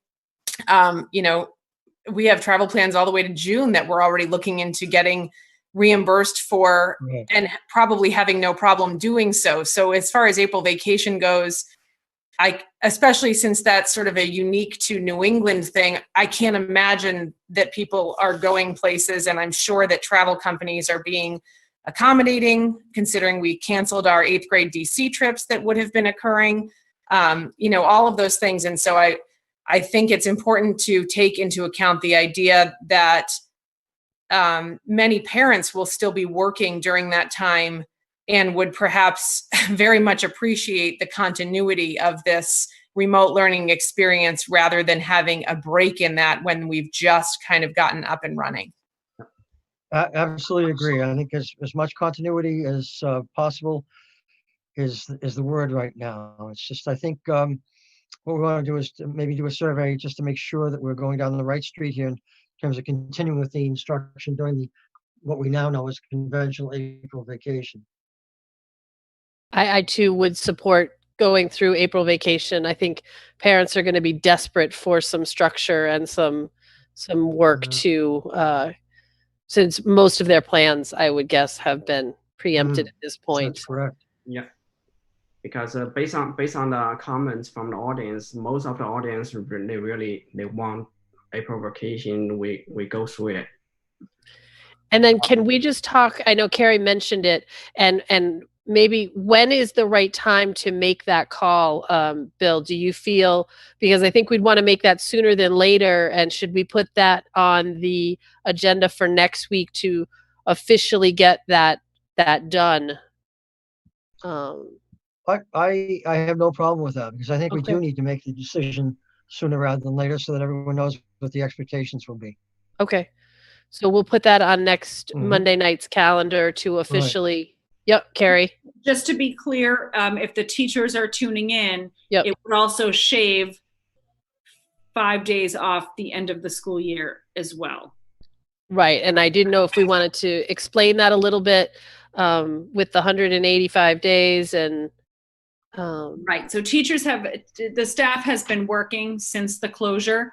we have travel plans all the way to June that we're already looking into getting reimbursed for, Right. and probably having no problem doing so. So as far as April vacation goes, especially since that's sort of a unique to New England thing, I can't imagine that people are going places, and I'm sure that travel companies are being accommodating, considering we canceled our 8th grade DC trips that would have been occurring, all of those things. And so I think it's important to take into account the idea that many parents will still be working during that time and would perhaps very much appreciate the continuity of this remote learning experience, rather than having a break in that when we've just kind of gotten up and running. I absolutely agree. I think as much continuity as possible is the word right now. It's just, I think what we want to do is to maybe do a survey just to make sure that we're going down the right street here in terms of continuing with the instruction during what we now know as conventional April vacation. I too would support going through April vacation. I think parents are going to be desperate for some structure and some work to, since most of their plans, I would guess, have been preempted at this point. That's correct. Yeah, because based on the comments from the audience, most of the audience they want April vacation. We go through it. And then can we just talk, I know Carrie mentioned it, and maybe when is the right time to make that call? Bill, do you feel, because I think we'd want to make that sooner than later, and should we put that on the agenda for next week to officially get that done? I have no problem with that, because I think we Okay. do need to make the decision sooner rather than later, so that everyone knows what the expectations will be. Okay. So we'll put that on next Mhm. Monday night's calendar to officially. Yep, Carrie. Just to be clear, if the teachers are tuning in, Yep. it would also shave 5 days off the end of the school year as well. Right. And I didn't know if we wanted to explain that a little bit. with the 185 days and Right. So teachers the staff has been working since the closure.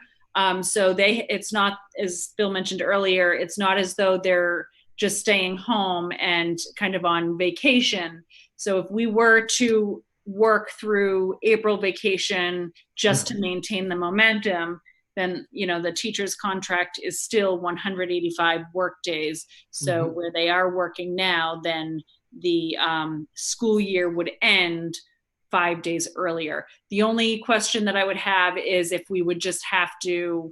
So it's not, as Bill mentioned earlier, it's not as though they're just staying home and kind of on vacation. So if we were to work through April vacation just to maintain the momentum, then, the teacher's contract is still 185 work days. So where they are working now, then the school year would end 5 days earlier. The only question that I would have is if we would just have to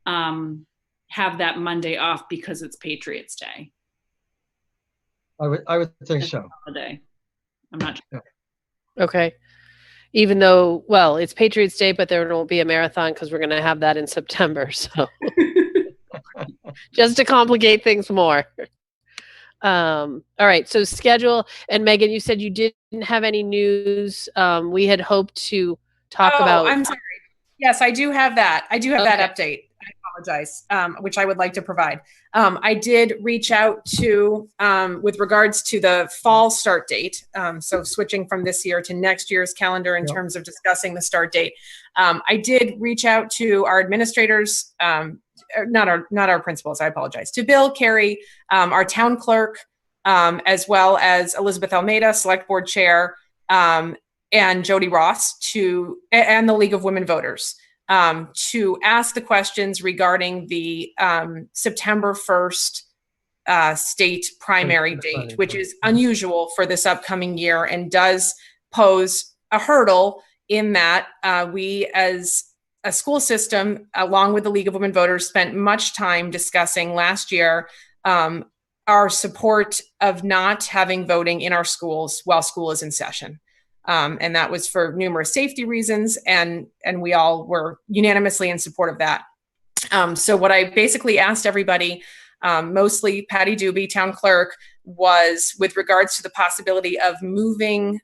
have that Monday off because it's Patriots Day. I would think so. Holiday. I'm not sure. okay. Even though, well, it's Patriots Day, but there won't be a marathon because we're going to have that in September. So just to complicate things more. All right. So schedule, and Megan, you said you didn't have any news. We had hoped to talk about. I'm sorry. Yes, I do have that. I do have that Okay. update. I apologize, which I would like to provide. I did reach out to, with regards to the fall start date. So switching from this year to next year's calendar in Yep. terms of discussing the start date. I did reach out to our administrators, not our principals, I apologize, to Bill, Carrie, our town clerk, as well as Elizabeth Almeida, select board chair, and Jody Ross and the League of Women Voters, to ask the questions regarding the September 1st state primary date, which is unusual for this upcoming year and does pose a hurdle in that we as a school system, along with the League of Women Voters, spent much time discussing last year our support of not having voting in our schools while school is in session. And that was for numerous safety reasons, and we all were unanimously in support of that. So what I basically asked everybody, mostly Patty Doobie, town clerk, was with regards to the possibility of moving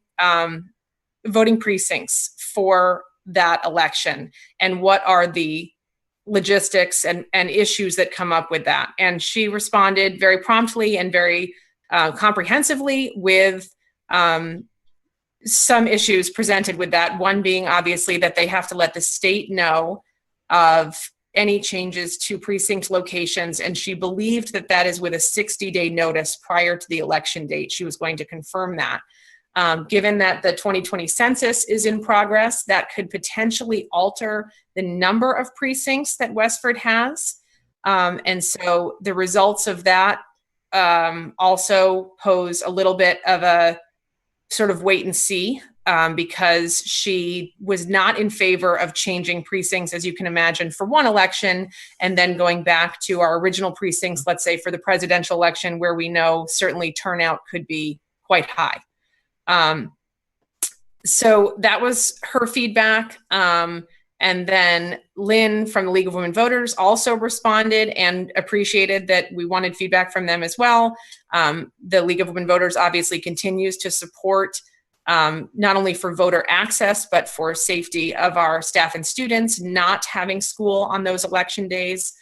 voting precincts for that election, and what are the logistics and issues that come up with that. And she responded very promptly and very comprehensively with some issues presented with that. One being obviously that they have to let the state know of any changes to precinct locations. And she believed that that is with a 60-day notice prior to the election date. She was going to confirm that. Given that the 2020 census is in progress, that could potentially alter the number of precincts that Westford has. And so the results of that also pose a little bit of a sort of wait and see, because she was not in favor of changing precincts, as you can imagine, for one election and then going back to our original precincts, let's say for the presidential election, where we know certainly turnout could be quite high. So that was her feedback. And then Lynn from the League of Women Voters also responded and appreciated that we wanted feedback from them as well. The League of Women Voters obviously continues to support not only for voter access, but for safety of our staff and students not having school on those election days.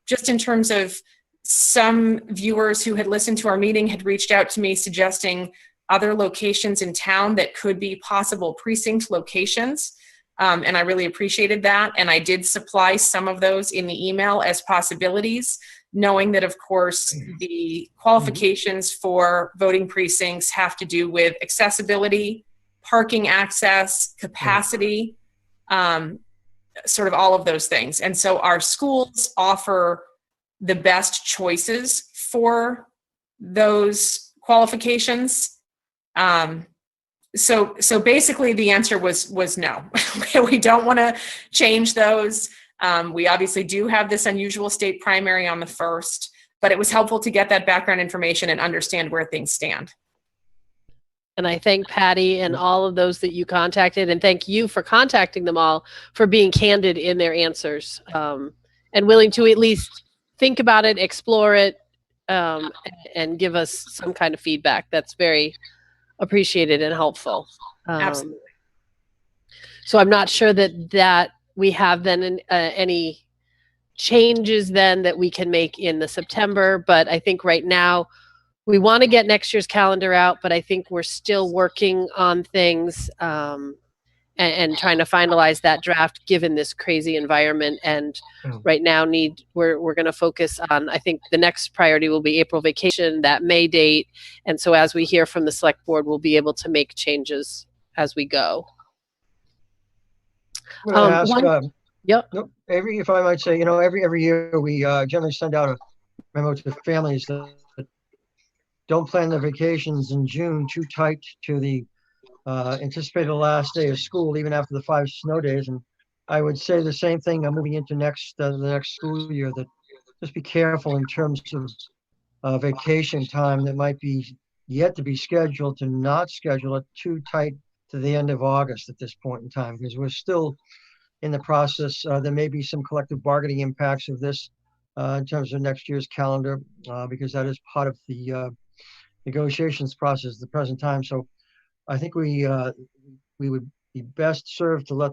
Just in terms of some viewers who had listened to our meeting had reached out to me suggesting other locations in town that could be possible precinct locations. And I really appreciated that. And I did supply some of those in the email as possibilities, knowing that, of course, the qualifications for voting precincts have to do with accessibility, parking access, capacity, sort of all of those things. And so our schools offer the best choices for those qualifications. So basically the answer was no. We don't want to change those. We obviously do have this unusual state primary on the 1st, but it was helpful to get that background information and understand where things stand. And I thank Patty and all of those that you contacted, and thank you for contacting them all for being candid in their answers, and willing to at least think about it, explore it, and give us some kind of feedback. That's very appreciated and helpful. Absolutely. So I'm not sure that we have then any changes then that we can make in the September, but I think right now we want to get next year's calendar out, but I think we're still working on things and trying to finalize that draft given this crazy environment. And right now we're going to focus on, I think the next priority will be April vacation, that May date. And so as we hear from the select board, we'll be able to make changes as we go. I'm gonna ask, Yep. if I might say, every year we generally send out a memo to families that don't plan their vacations in June too tight to the anticipated last day of school, even after the 5 snow days. And I would say the same thing moving into the next school year, that just be careful in terms of vacation time that might be yet to be scheduled, to not schedule it too tight to the end of August at this point in time, because we're still in the process. There may be some collective bargaining impacts of this in terms of next year's calendar, because that is part of the negotiations process at the present time. So I think we would be best served to let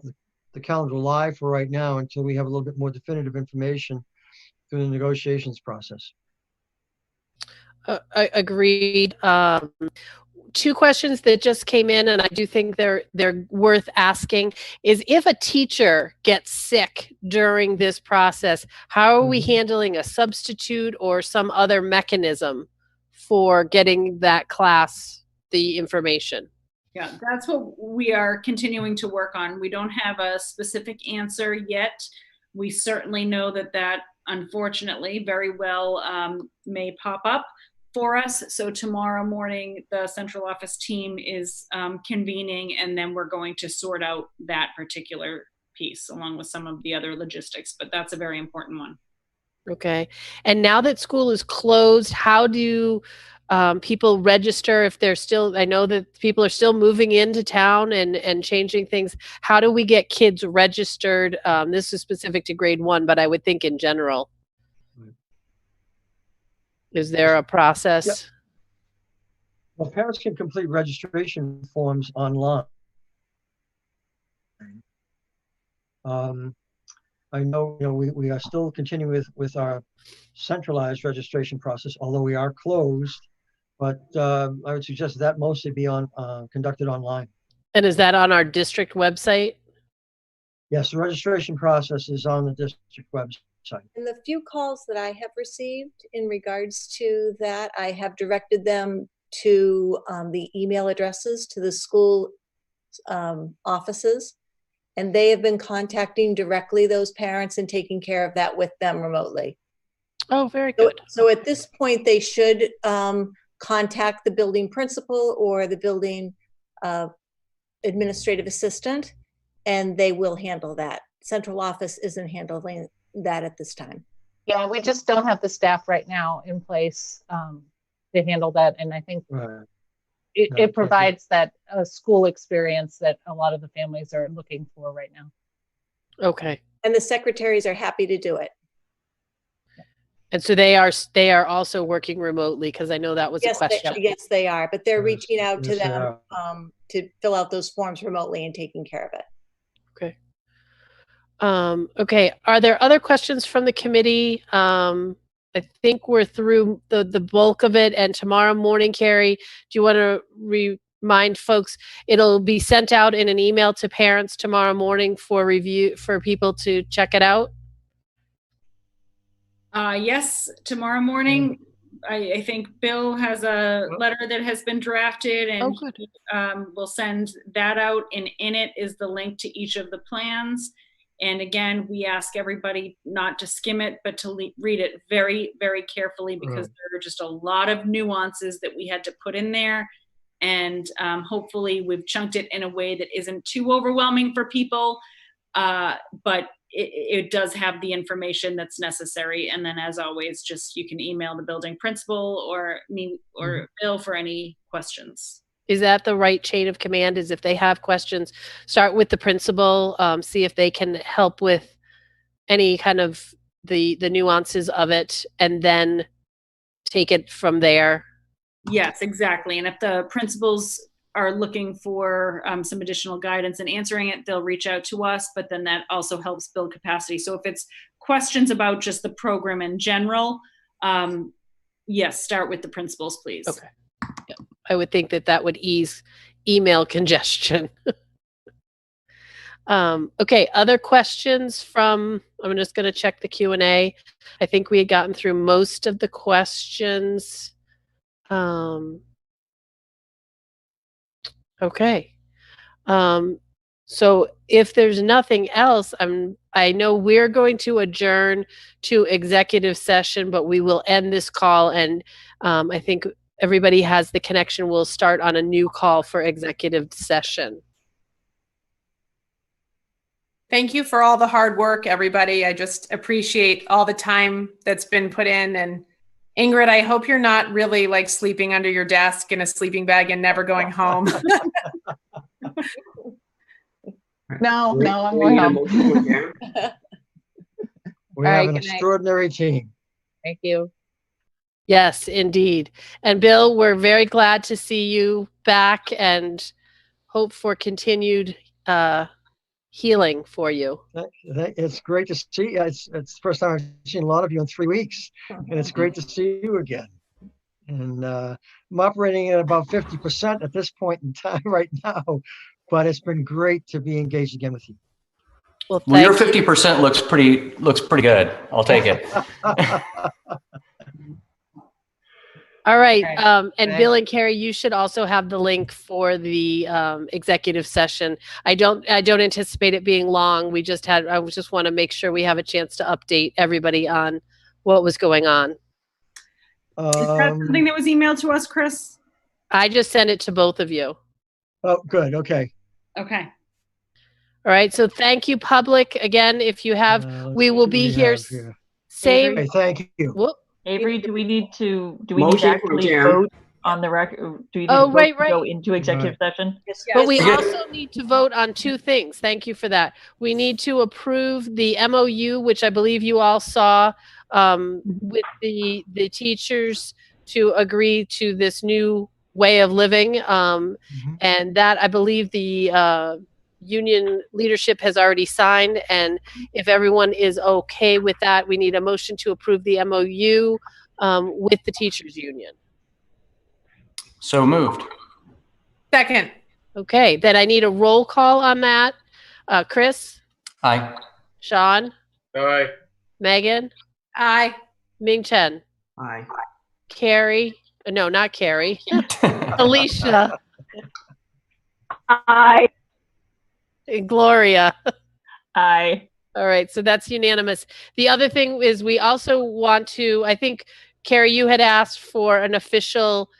the calendar lie for right now until we have a little bit more definitive information through the negotiations process. Agreed. 2 questions that just came in, and I do think they're worth asking, is if a teacher gets sick during this process, how are we handling a substitute or some other mechanism for getting that class the information? Yeah, that's what we are continuing to work on. We don't have a specific answer yet. We certainly know that unfortunately very well may pop up for us. So tomorrow morning, the central office team is convening, and then we're going to sort out that particular piece along with some of the other logistics, but that's a very important one. Okay. And now that school is closed, how do people register if they're still, I know that people are still moving into town and changing things. How do we get kids registered? This is specific to grade 1, but I would think in general. Is there a process? Yep. Well, parents can complete registration forms online. I know, we are still continuing with our centralized registration process, although we are closed. But I would suggest that mostly be conducted online. And is that on our district website? Yes, the registration process is on the district website. And the few calls that I have received in regards to that, I have directed them to the email addresses to the school offices, and they have been contacting directly those parents and taking care of that with them remotely. Oh, very good. So at this point, they should contact the building principal or the building administrative assistant, and they will handle that. Central office isn't handling that at this time. Yeah, we just don't have the staff right now in place to handle that. And I think it provides that school experience that a lot of the families are looking for right now. Okay. And the secretaries are happy to do it. And so they are also working remotely, because I know that was a question. Yes, they are, but they're reaching out to them to fill out those forms remotely and taking care of it. Okay. Okay. Are there other questions from the committee? I think we're through the bulk of it. And tomorrow morning, Carrie, do you want to remind folks, it'll be sent out in an email to parents tomorrow morning for review, for people to check it out? Yes, tomorrow morning. I think Bill has a letter that has been drafted, and we'll send that out. And in it is the link to each of the plans. And again, we ask everybody not to skim it, but to read it very, very carefully, because there are just a lot of nuances that we had to put in there. And hopefully we've chunked it in a way that isn't too overwhelming for people, but it does have the information that's necessary. And then, as always, just you can email the building principal or me or Bill for any questions. Is that the right chain of command? Is if they have questions, start with the principal, see if they can help with any kind of the nuances of it, and then take it from there? Yes, exactly. And if the principals are looking for some additional guidance in answering it, they'll reach out to us, but then that also helps build capacity. So if it's questions about just the program in general, Yes, start with the principals, please. Okay. Yeah. I would think that that would ease email congestion. Okay, other questions from, I'm just going to check the Q&A. I think we had gotten through most of the questions. Okay. So if there's nothing else, I know we're going to adjourn to executive session, but we will end this call, and I think everybody has the connection. We'll start on a new call for executive session. Thank you for all the hard work, everybody. I just appreciate all the time that's been put in. And Ingrid, I hope you're not really like sleeping under your desk in a sleeping bag and never going home. No, We- no, I'm we going need a home. motion to adjourn. We All have right, an good night. extraordinary team. Thank you. Yes, indeed. And Bill, we're very glad to see you back and hope for continued healing for you. It's great to see. It's the first time I've seen a lot of you in 3 weeks, and it's great to see you again. And I'm operating at about 50% at this point in time right now, but it's been great to be engaged again with you. Well, Well, your thank you. 50% looks pretty good. I'll take it. All right. Okay. And Thanks. Bill and Carrie, you should also have the link for the executive session. I don't anticipate it being long. I just want to make sure we have a chance to update everybody on what was going on. Is that something that was emailed to us, Chris? I just sent it to both of you. Oh, good. Okay. Okay. All right. So thank you, public. Again, if you have, Let's we see will what be we here. have here. Same. Okay, thank you. Whoop. Avery, do we need to Motion to actually adjourn. vote on the record? Do we need Oh, to vote right, to go right. into executive session? But we Yeah. also need to vote on two things. Thank you for that. We need to approve the MOU, which I believe you all saw, with the teachers to agree to this new way of living. And that I believe the union leadership has already signed. And if everyone is okay with that, we need a motion to approve the MOU with the teachers union. So moved. Second. Okay, then I need a roll call on that. Chris, Aye. Sean, Aye. Megan, Aye. Ming Chen, Aye. Carrie, no, not Carrie, Alicia, Aye. and Gloria. Aye. All right, so that's unanimous. The other thing is we also want to, I think, Carrie, you had asked for an official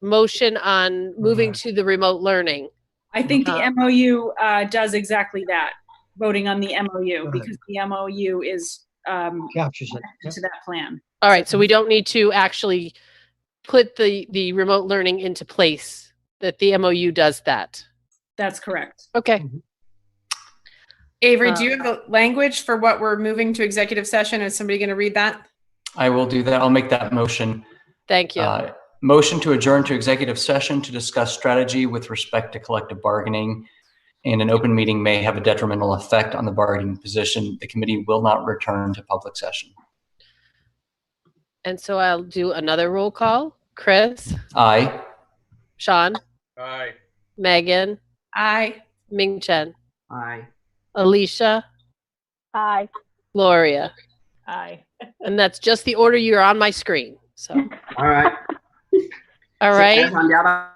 motion on moving to the remote learning. I think the MOU does exactly that, voting on the MOU, because the MOU is Captures it. Yep. to that plan. All right, so we don't need to actually put the remote learning into place, that the MOU does that. That's correct. Okay. Avery, do you have the language for what we're moving to executive session? Is somebody going to read that? I will do that. I'll make that motion. Thank you. Motion to adjourn to executive session to discuss strategy with respect to collective bargaining, and an open meeting may have a detrimental effect on the bargaining position. The committee will not return to public session. And so I'll do another roll call. Chris, Aye. Sean, Aye. Megan, Aye. Ming Chen, Aye. Alicia, Aye. Gloria. Aye. And that's just the order you're on my screen. So, All right. all right. So,